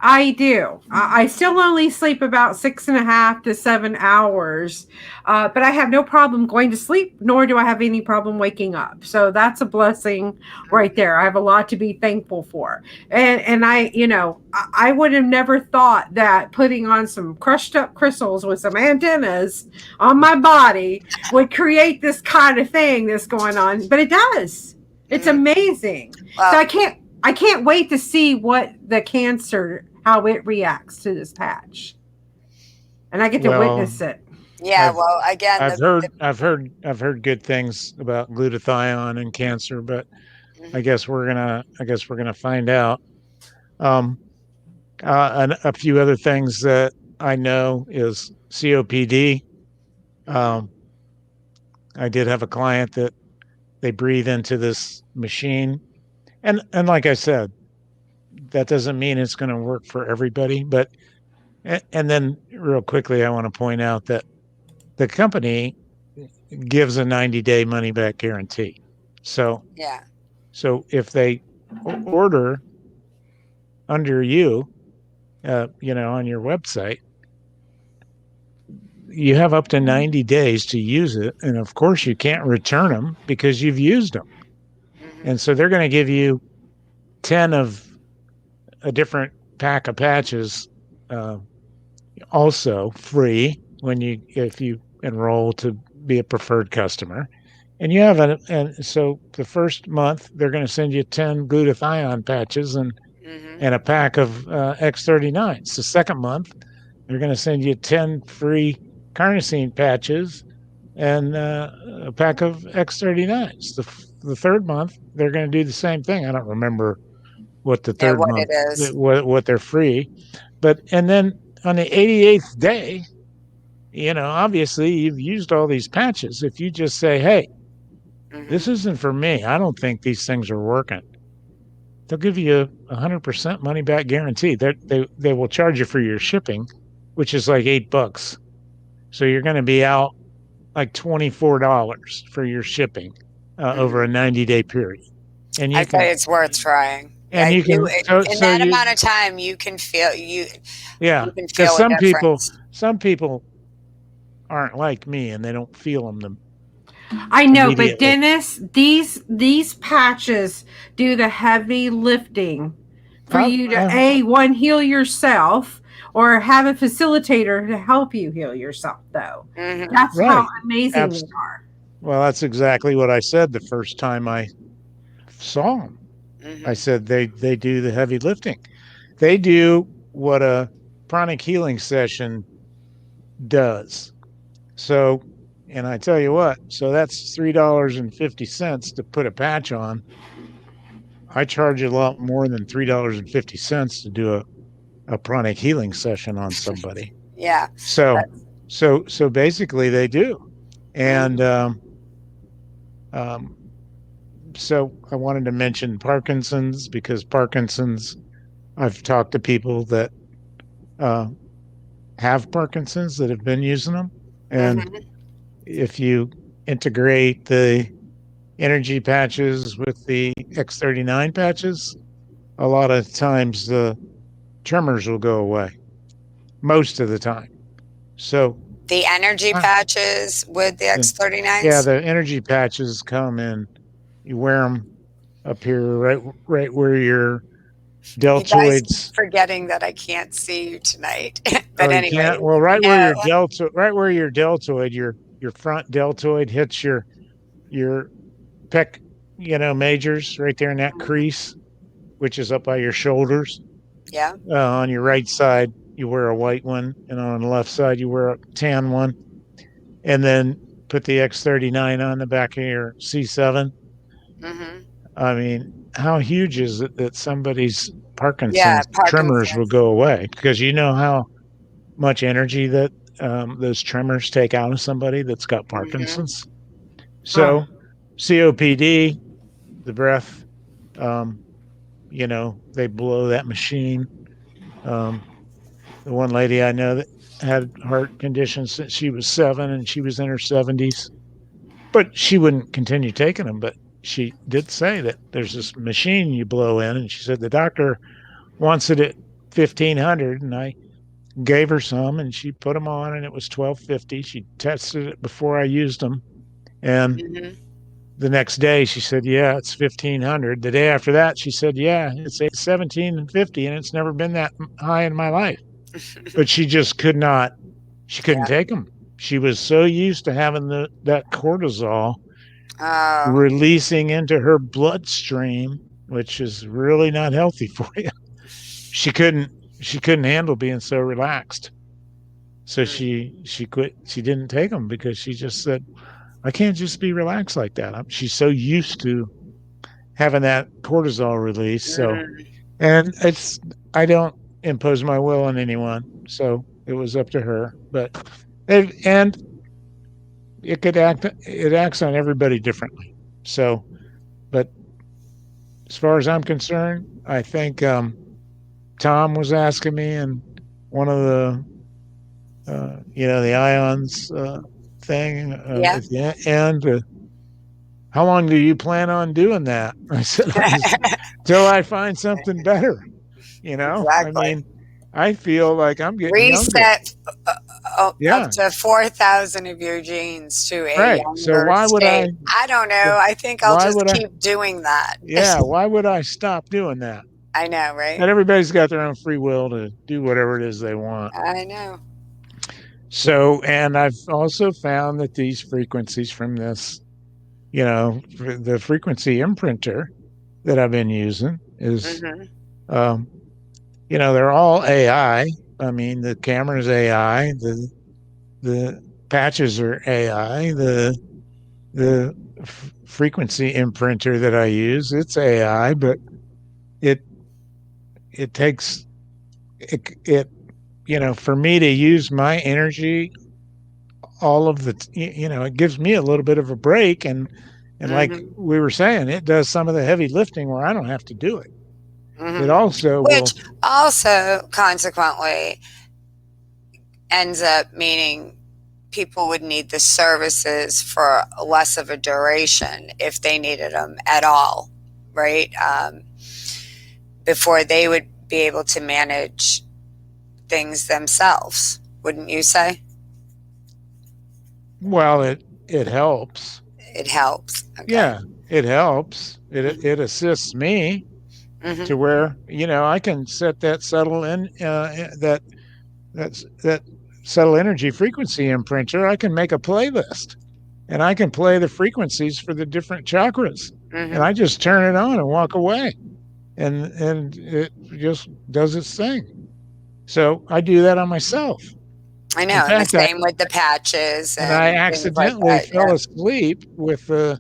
I do. I still only sleep about 6.5 to 7 hours, but I have no problem going to sleep, nor do I have any problem waking up. So that's a blessing right there. I have a lot to be thankful for. And I would have never thought that putting on some crushed up crystals with some antennas on my body would create this kind of thing that's going on, but it does. It's amazing. Well, so I can't wait to see what the cancer, how it reacts to this patch, and I get to witness it. Yeah, again, I've heard good things about glutathione and cancer, but I guess we're gonna find out. And a few other things that I know is COPD. I did have a client that they breathe into this machine. And like I said, that doesn't mean it's going to work for everybody. But, and then real quickly, I want to point out that the company gives a 90-day money back guarantee. So, Yeah. so if they order under you, on your website, you have up to 90 days to use it. And of course, you can't return them because you've used them. Mm-hmm. And so they're going to give you 10 of a different pack of patches also free if you enroll to be a preferred customer. And you have and so the first month they're going to send you 10 glutathione patches and a pack of X39s. The second month they're going to send you 10 free carnosine patches and a pack of X39s. The third month they're going to do the same thing. I don't remember what the third What month it is. what they're free, and then on the 88th day, obviously you've used all these patches. If you just say, hey, this isn't for me, I don't think these things are working, they'll give you 100% money back guarantee. They will charge you for your shipping, which is like $8. So you're going to be out like $24 for your shipping over a 90-day period. And I say it's worth trying. And Yeah, you can in that amount of time, you can feel you. Yeah, you can because feel some people aren't like me and they don't feel them. I know, but Dennis, these patches do the heavy lifting for you to one, heal yourself, or have a facilitator to help you heal yourself. Though that's how amazing they are. Well, that's exactly what I said the first time I saw them. I said they do the heavy lifting. They do what a pranic healing session does. So, and I tell you what, so that's $3.50 to put a patch on. I charge a lot more than $3.50 to do a pranic healing session on somebody. Yeah. So basically they do. And so I wanted to mention Parkinson's because Parkinson's, I've talked to people that have Parkinson's that have been using them. And if you integrate the energy patches with the X39 patches, a lot of times the tremors will go away. Most of the time. So the energy patches with the X39s? Yeah, the energy patches come in. You wear them up here, right where your deltoids. You guys forgetting that I can't see you tonight. But anyway, well, right where your deltoid, your front deltoid hits your pec, majors, right there in that crease, which is up by your shoulders. Yeah. On your right side, you wear a white one, and on the left side, you wear a tan one. And then put the X39 on the back of your C7. I mean, how huge is it that somebody's Parkinson's tremors will go away? Because you know how much energy that those tremors take out of somebody that's got Parkinson's. So COPD, the breath, they blow that machine. The one lady I know that had heart conditions since she was 7 and she was in her 70s, but she wouldn't continue taking them. But she did say that there's this machine you blow in, and she said the doctor wants it at 1,500, and I gave her some, and she put them on, and it was 1,250. She tested it before I used them, and the next day she said, yeah, it's 1,500. The day after that, she said, yeah, it's 1,750, and it's never been that high in my life. But she just couldn't take them. She was so used to having that cortisol releasing into her bloodstream, which is really not healthy for you. She couldn't handle being so relaxed. So she quit. She didn't take them because she just said, I can't just be relaxed like that. She's so used to having that cortisol release. So, and I don't impose my will on anyone. So it was up to her. And it acts on everybody differently. So, but as far as I'm concerned, I think Tom was asking me in one of the the ions thing Yeah. at the end. How long do you plan on doing that? I said, until I find something better. I Exactly. mean, I feel like I'm getting younger. Reset up Yeah, to 4,000 of your genes to a right. So younger state. I don't know. I think I'll why just would I? keep doing that. Yeah, why would I stop doing that? I know, right? And everybody's got their own free will to do whatever it is they want. I know. So, and I've also found that these frequencies from this, the frequency imprinter that I've been using is, um, they're all AI. I mean, the camera's AI, the patches are AI, the frequency imprinter that I use, it's AI, but it it takes it for me to use my energy all of the it gives me a little bit of a break, and like we were saying, it does some of the heavy lifting where I don't have to do it. It also Which also consequently ends up meaning people would need the services for less of a duration if they needed them at all, right? Before they would be able to manage things themselves, wouldn't you say? Well, it helps. It helps. Okay. Yeah, it helps. It assists me to where I can set that subtle that subtle energy frequency imprinter. I can make a playlist, and I can play the frequencies for the different chakras, and I just turn it on and walk away, and it just does its thing. So I do that on myself. I know. And the same with the patches. And I accidentally fell asleep with the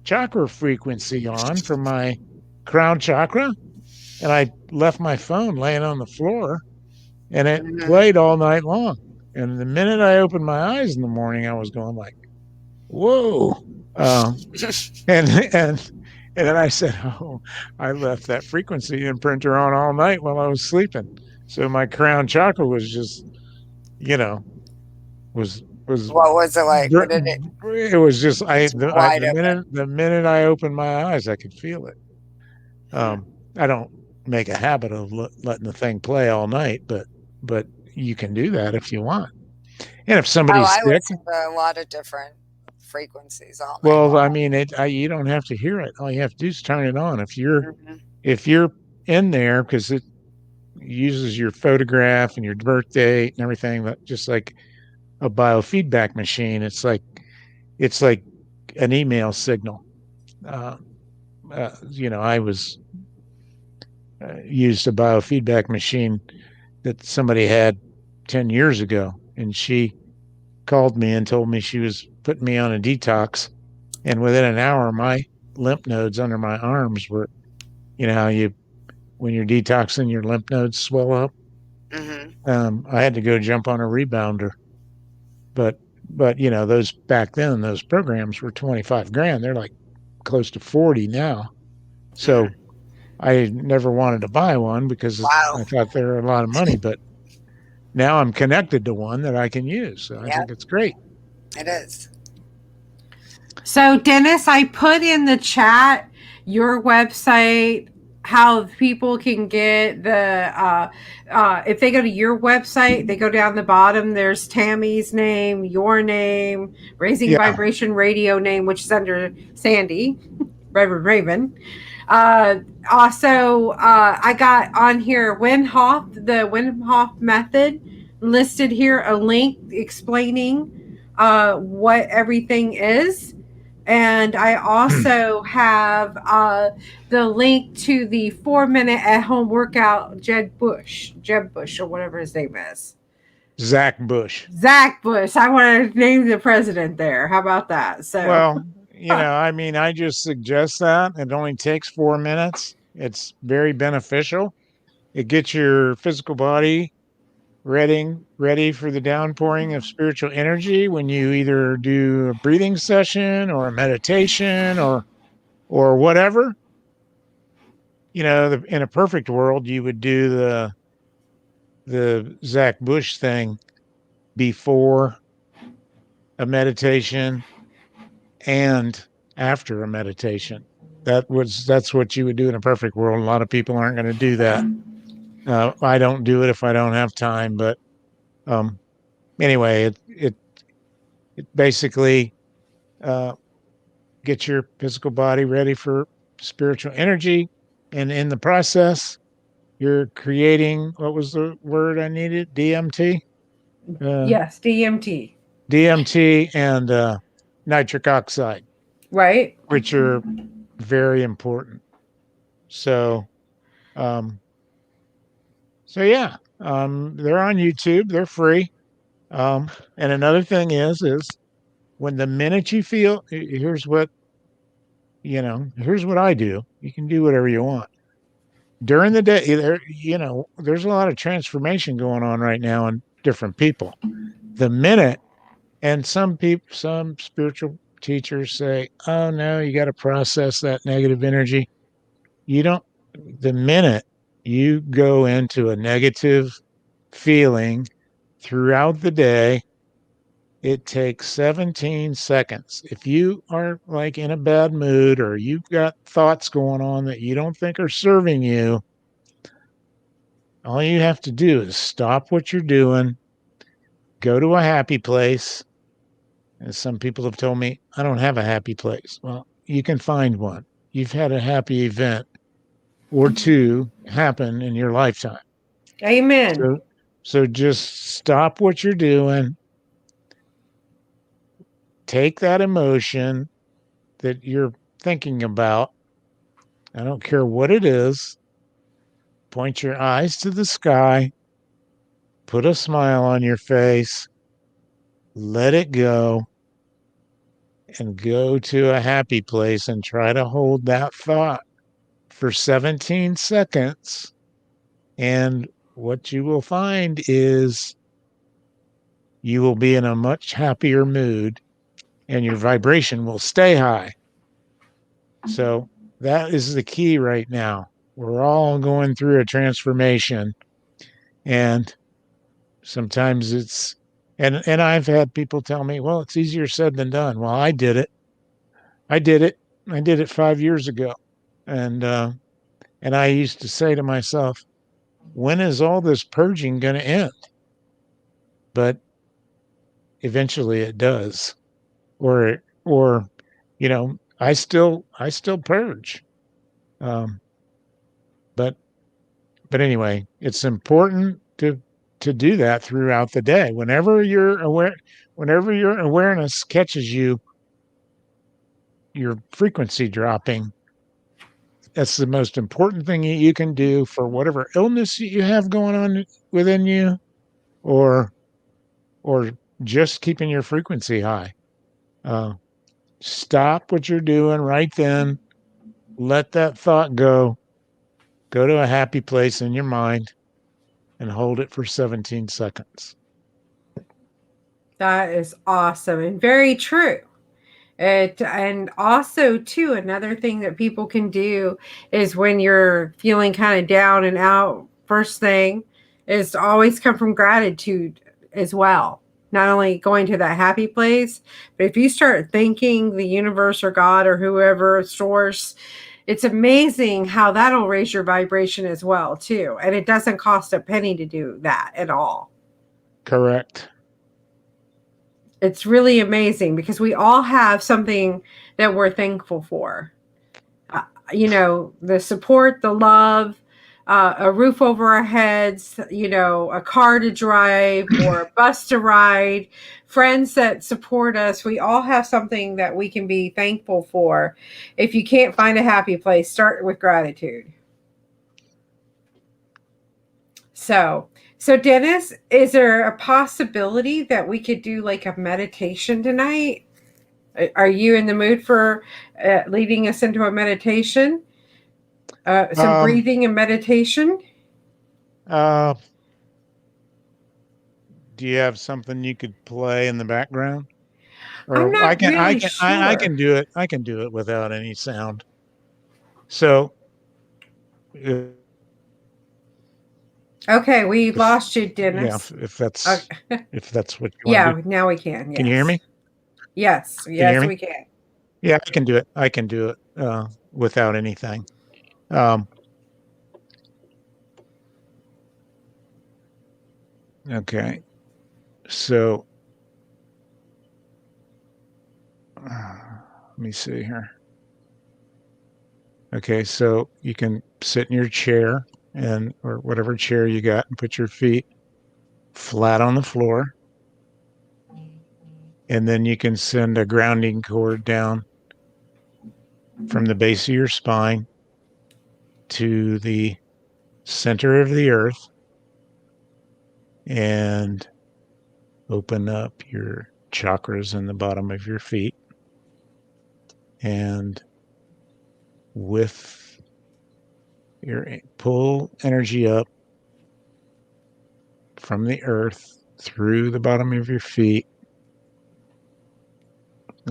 chakra frequency on for my crown chakra, and I left my phone laying on the floor, and it played all night long. And the minute I opened my eyes in the morning, I was going like, "Whoa!" And then I said, "Oh, I left that frequency imprinter on all night while I was sleeping." So my crown chakra was just, was what was it like? What did it was just the minute I opened my eyes, I could feel it. I don't make a habit of letting the thing play all night, but you can do that if you want. And if somebody's sick, I listen to a lot of different frequencies all night. Well, I mean, you don't have to hear it. All you have to do is turn it on. If you're in there, because it uses your photograph and your birth date and everything, but just like a biofeedback machine, it's like an email signal. I was used a biofeedback machine that somebody had 10 years ago, and she called me and told me she was putting me on a detox, and within an hour my lymph nodes under my arms were, how when you're detoxing, your lymph nodes swell up. I had to go jump on a rebounder, but those back then, those programs were 25 grand. They're like close to 40 now. So I never wanted to buy one because I thought they were a lot of money, but now I'm connected to one that I can use. So I think it's great. It is. So Dennis, I put in the chat your website, how people can get the if they go to your website, they go down the bottom, there's Tammy's name, your name, Raising Vibration Radio name, which is under Sandy, Reverend Raven. Also, I got on here the Wim Hof method listed here, a link explaining what everything is. And I also have the link to the 4-minute at-home workout, Jeb Bush, or whatever his name is. Zach Bush. I want to name the president there. How about that? So, well, I mean, I just suggest that. It only takes 4 minutes. It's very beneficial. It gets your physical body ready for the downpouring of spiritual energy when you either do a breathing session or a meditation or whatever. You know, in a perfect world, you would do the Zach Bush thing before a meditation and after a meditation. That's what you would do in a perfect world. A lot of people aren't going to do that. I don't do it if I don't have time, but um, anyway, it basically get your physical body ready for spiritual energy, and in the process, you're creating, what was the word I needed? DMT. Yes, DMT. DMT and nitric oxide, Right. which are very important. So, um, so yeah, they're on YouTube. They're free. And another thing is when the minute you feel, here's what here's what I do. You can do whatever you want during the day. There's a lot of transformation going on right now in different people. The minute, and some spiritual teachers say, "Oh no, you got to process that negative energy." You don't. The minute you go into a negative feeling throughout the day, it takes 17 seconds. If you are like in a bad mood or you've got thoughts going on that you don't think are serving you, all you have to do is stop what you're doing, go to a happy place. And some people have told me, I don't have a happy place. Well, you can find one. You've had a happy event or two happen in your lifetime. Amen. So just stop what you're doing. Take that emotion that you're thinking about. I don't care what it is. Point your eyes to the sky. Put a smile on your face. Let it go and go to a happy place and try to hold that thought for 17 seconds. And what you will find is you will be in a much happier mood and your vibration will stay high. So that is the key right now. We're all going through a transformation, and sometimes and I've had people tell me, well, it's easier said than done. Well, I did it. I did it. I did it 5 years ago. And I used to say to myself, when is all this purging going to end? But eventually it does. Or I still purge. Um, but anyway, it's important to do that throughout the day. Whenever your awareness catches you, your frequency dropping, that's the most important thing you can do for whatever illness you have going on within you, or just keeping your frequency high. Stop what you're doing right then. Let that thought go. Go to a happy place in your mind and hold it for 17 seconds. That is awesome and very true. And also too, another thing that people can do is when you're feeling kind of down and out, first thing is to always come from gratitude as well. Not only going to that happy place, but if you start thanking the universe or God or whoever, source, it's amazing how that'll raise your vibration as well too. And it doesn't cost a penny to do that at all. Correct. It's really amazing because we all have something that we're thankful for. The support, the love, a roof over our heads, a car to drive or a bus to ride, friends that support us. We all have something that we can be thankful for. If you can't find a happy place, start with gratitude. So Dennis, is there a possibility that we could do like a meditation tonight? Are you in the mood for leading us into a meditation? Some breathing and meditation? Do you have something you could play in the background? I'm Or not really I sure. can do it. I can do it without any sound. So Okay, we lost you, yeah, Dennis. if that's Okay. if that's what you want to Yeah, do. now we can. Can you hear Yes. me? Yes. Can you hear Yes, me? we can. Yeah, I can do it. I can do it without anything. Um, okay. So let me see here. Okay, so you can sit in your chair and or whatever chair you got and put your feet flat on the floor. And then you can send a grounding cord down from the base of your spine to the center of the earth and open up your chakras in the bottom of your feet. And with your pull energy up from the earth through the bottom of your feet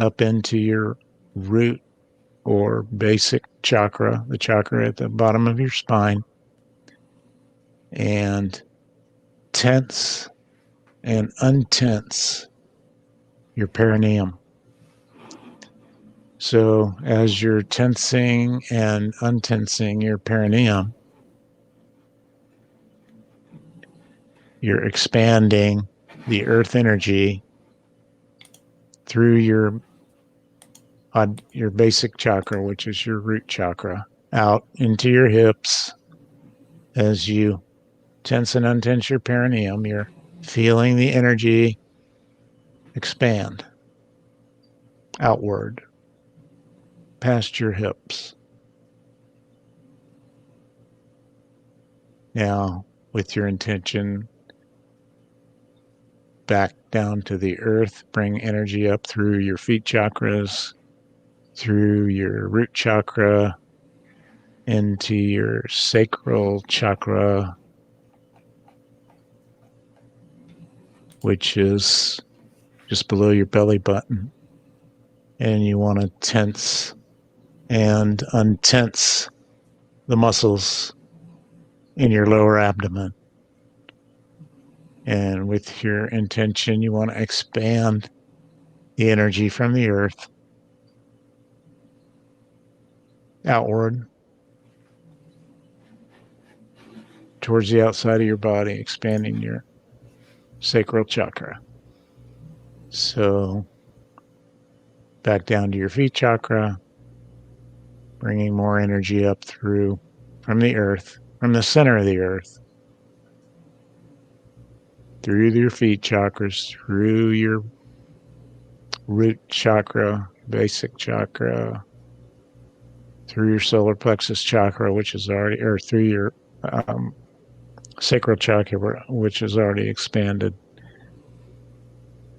up into your root or basic chakra, the chakra at the bottom of your spine, and tense and untense your perineum. So as you're tensing and untensing your perineum, you're expanding the earth energy through your basic chakra, which is your root chakra, out into your hips. As you tense and untense your perineum, you're feeling the energy expand outward past your hips. Now, with your intention, back down to the earth, bring energy up through your feet chakras, through your root chakra, into your sacral chakra, which is just below your belly button. And you want to tense and untense the muscles in your lower abdomen. And with your intention, you want to expand the energy from the earth outward towards the outside of your body, expanding your sacral chakra. So back down to your feet chakra, bringing more energy up through from the earth, from the center of the earth, through your feet chakras, through your root chakra, basic chakra, through your solar plexus chakra, which is already, or through your sacral chakra, which is already expanded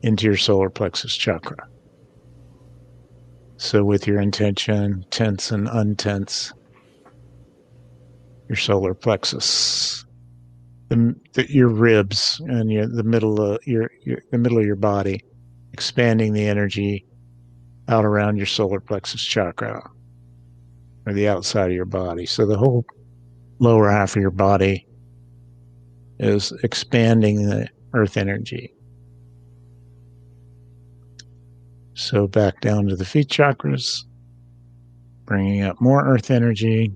into your solar plexus chakra. So with your intention, tense and untense your solar plexus, your ribs and the middle of the middle of your body, expanding the energy out around your solar plexus chakra or the outside of your body. So the whole lower half of your body is expanding the earth energy. So back down to the feet chakras, bringing up more earth energy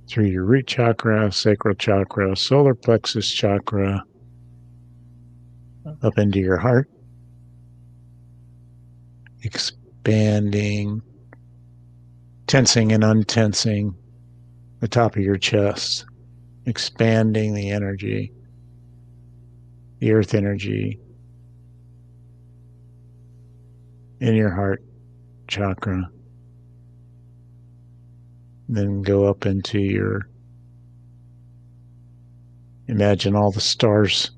through your root chakra, sacral chakra, solar plexus chakra, up into your heart, expanding, tensing and untensing the top of your chest, expanding the energy, the earth energy in your heart chakra. Then go up into your, imagine all the stars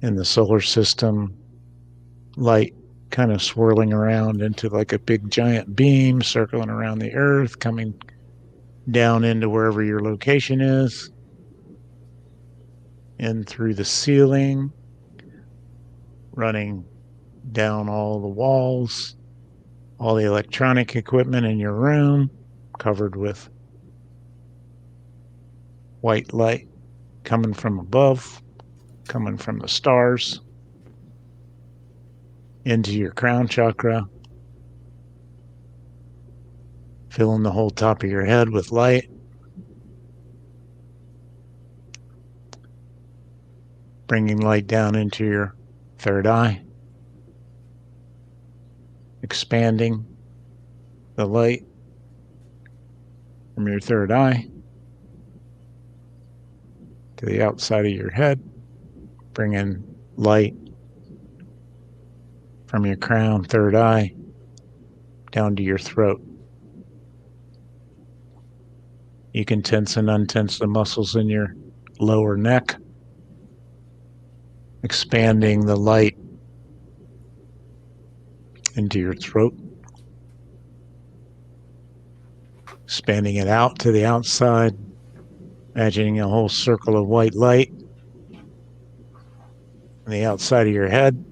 in the solar system, light kind of swirling around into like a big giant beam circling around the earth, coming down into wherever your location is. in through the ceiling, running down all the walls, all the electronic equipment in your room, covered with white light coming from above, coming from the stars, into your crown chakra, filling the whole top of your head with light. Bringing light down into your third eye, expanding the light from your third eye to the outside of your head, bringing light from your crown, third eye, down to your throat. You can tense and untense the muscles in your lower neck, expanding the light into your throat, expanding it out to the outside, imagining a whole circle of white light on the outside of your head,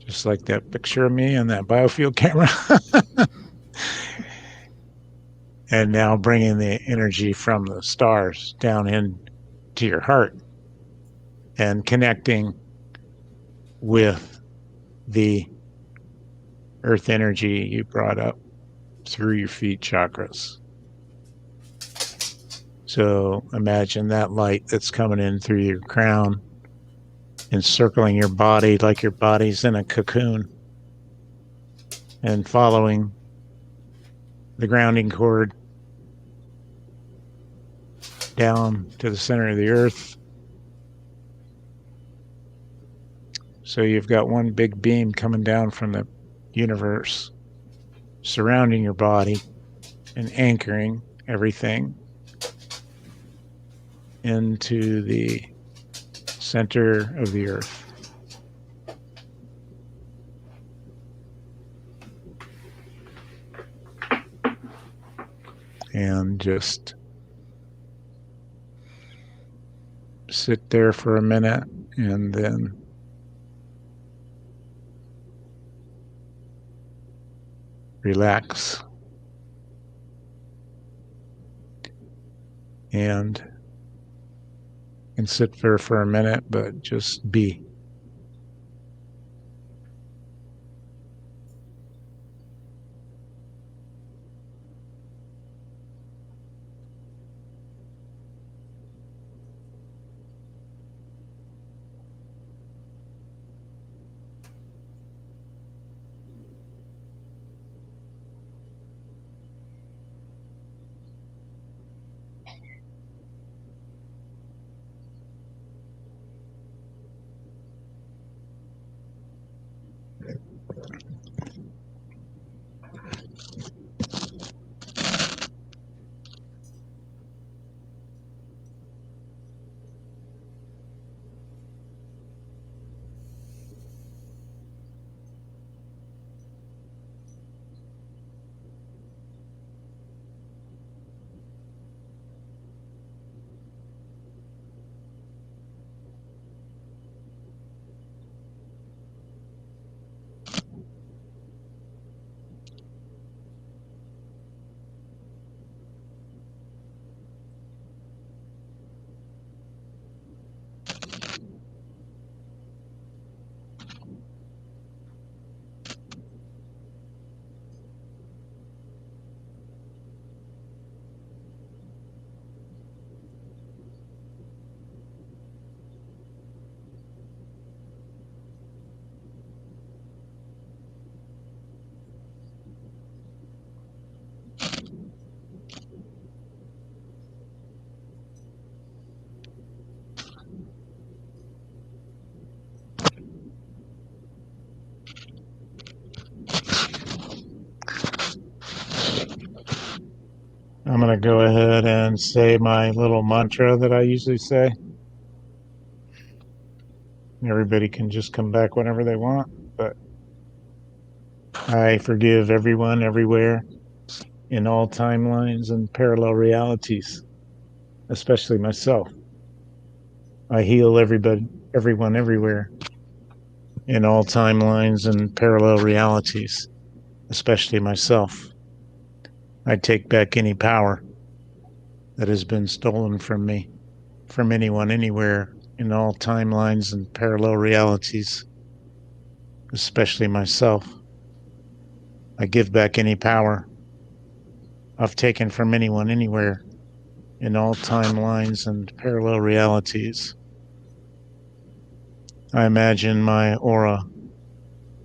just like that picture of me on that biofield camera. And now bringing the energy from the stars down into your heart and connecting with the earth energy you brought up through your feet chakras. So imagine that light that's coming in through your crown, encircling your body like your body's in a cocoon, and following the grounding cord down to the center of the earth. So you've got one big beam coming down from the universe, surrounding your body and anchoring everything into the center of the earth. And just sit there for a minute and then relax. And sit there for a minute, but just be. I'm going to go ahead and say my little mantra that I usually say. Everybody can just come back whenever they want, but I forgive everyone, everywhere, in all timelines and parallel realities. especially myself. I heal everyone, everywhere, in all timelines and parallel realities, especially myself. I take back any power that has been stolen from me, from anyone, anywhere, in all timelines and parallel realities, especially myself. I give back any power I've taken from anyone, anywhere, in all timelines and parallel realities. I imagine my aura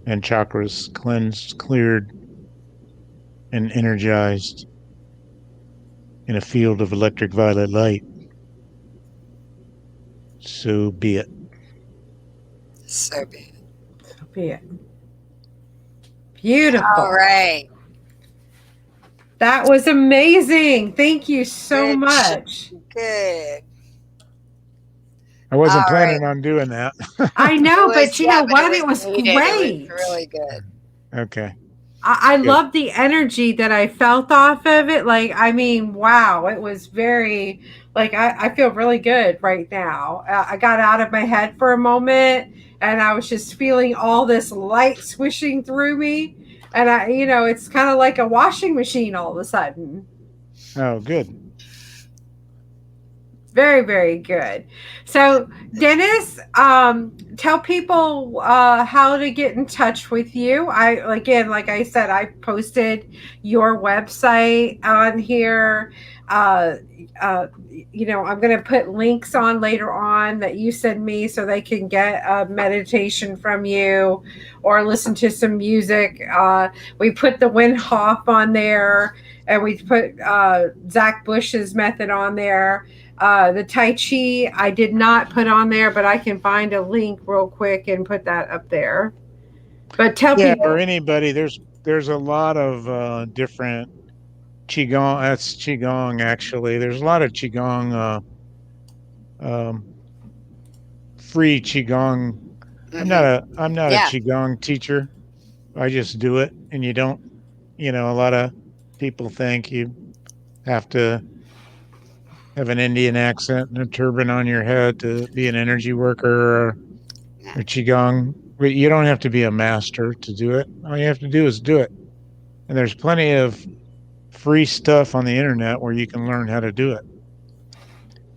and chakras cleansed, cleared, and energized in a field of electric violet light. So be it. So be it. So be it. Beautiful. All right. That was amazing. Thank you so much. Good. I wasn't planning on doing that. I know, but you know what? It was great. It was really good. Okay. I love the energy that I felt off of it. Like, I mean, wow, it was very, like, I feel really good right now. I got out of my head for a moment and I was just feeling all this light swishing through me. And it's kind of like a washing machine all of a sudden. Oh, good. Very, very good. So, Dennis, tell people how to get in touch with you. Like I said, I posted your website on here. I'm going to put links on later on that you send me so they can get a meditation from you or listen to some music. We put the Wim Hof on there, and we put Zach Bush's method on there. The Tai Chi I did not put on there, but I can find a link real quick and put that up there. But tell people. Or anybody, there's a lot of different Qigong. That's Qigong, actually. There's a lot of Qigong, free Qigong. Mm-hmm. I'm not a Qigong teacher. I just do it, and you don't. A lot of people think you have to have an Indian accent and a turban on your head to be an energy worker or Qigong. But you don't have to be a master to do it. All you have to do is do it. And there's plenty of free stuff on the internet where you can learn how to do it.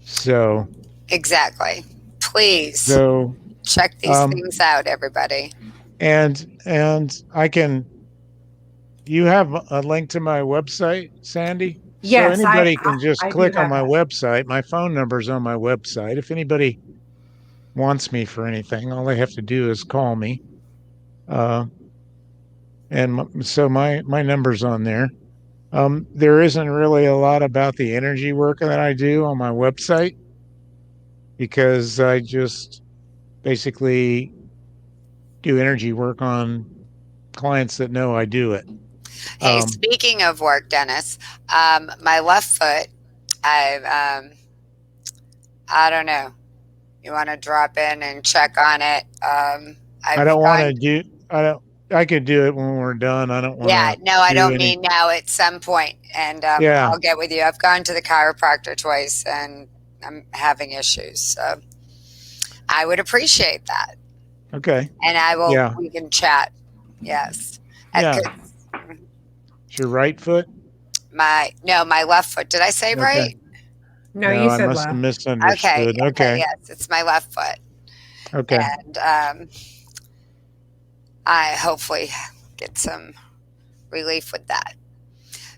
So. Exactly. Please. So. Check these things out, everybody. And you have a link to my website, Sandy? Yes, so anybody can just click on my website. My phone number's on my website. If anybody wants me for anything, all they have to do is call me. So my number's on there. There isn't really a lot about the energy work that I do on my website because I just basically do energy work on clients that know I do it. Hey, speaking of work, Dennis, my left foot, I don't know. You want to drop in and check on it? I don't want to do. I could do it when we're done. I don't want. Yeah, no, I don't mean now. At some point, and I'll get with you. I've gone to the chiropractor twice, and I'm having issues. So I would appreciate that. Okay. And I will. Yeah. We can chat. Yes. Yeah. It's your right foot? My left foot. Did I say right? No, you said I must left. have misunderstood. Okay. Yes, it's my left foot. Okay. And I hopefully get some relief with that.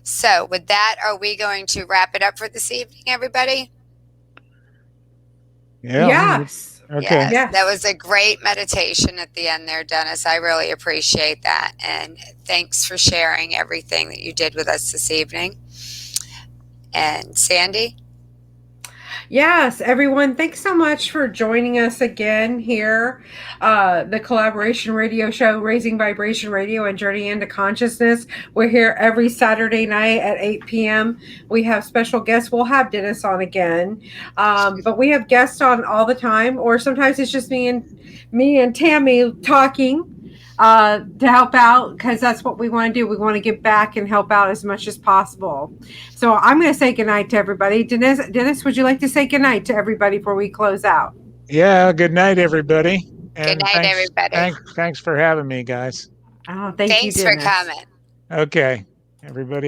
So with that, are we going to wrap it up for this evening, everybody? Yeah. Yes. Okay. Yes. That was a great meditation at the end there, Dennis. I really appreciate that. And thanks for sharing everything that you did with us this evening. And Sandy? Yes, everyone, thanks so much for joining us again here. The Collaboration Radio Show, Raising Vibration Radio and Journey into Consciousness. We're here every Saturday night at 8 p.m. We have special guests. We'll have Dennis on again. But we have guests on all the time, or sometimes it's just me and Tammy talking. to help out, because that's what we want to do. We want to give back and help out as much as possible. So I'm going to say goodnight to everybody. Dennis, would you like to say goodnight to everybody before we close out? Yeah, good night, everybody. And Good night, everybody. thanks for having me, guys. Oh, thank you, Thanks for Dennis. coming. Okay, everybody.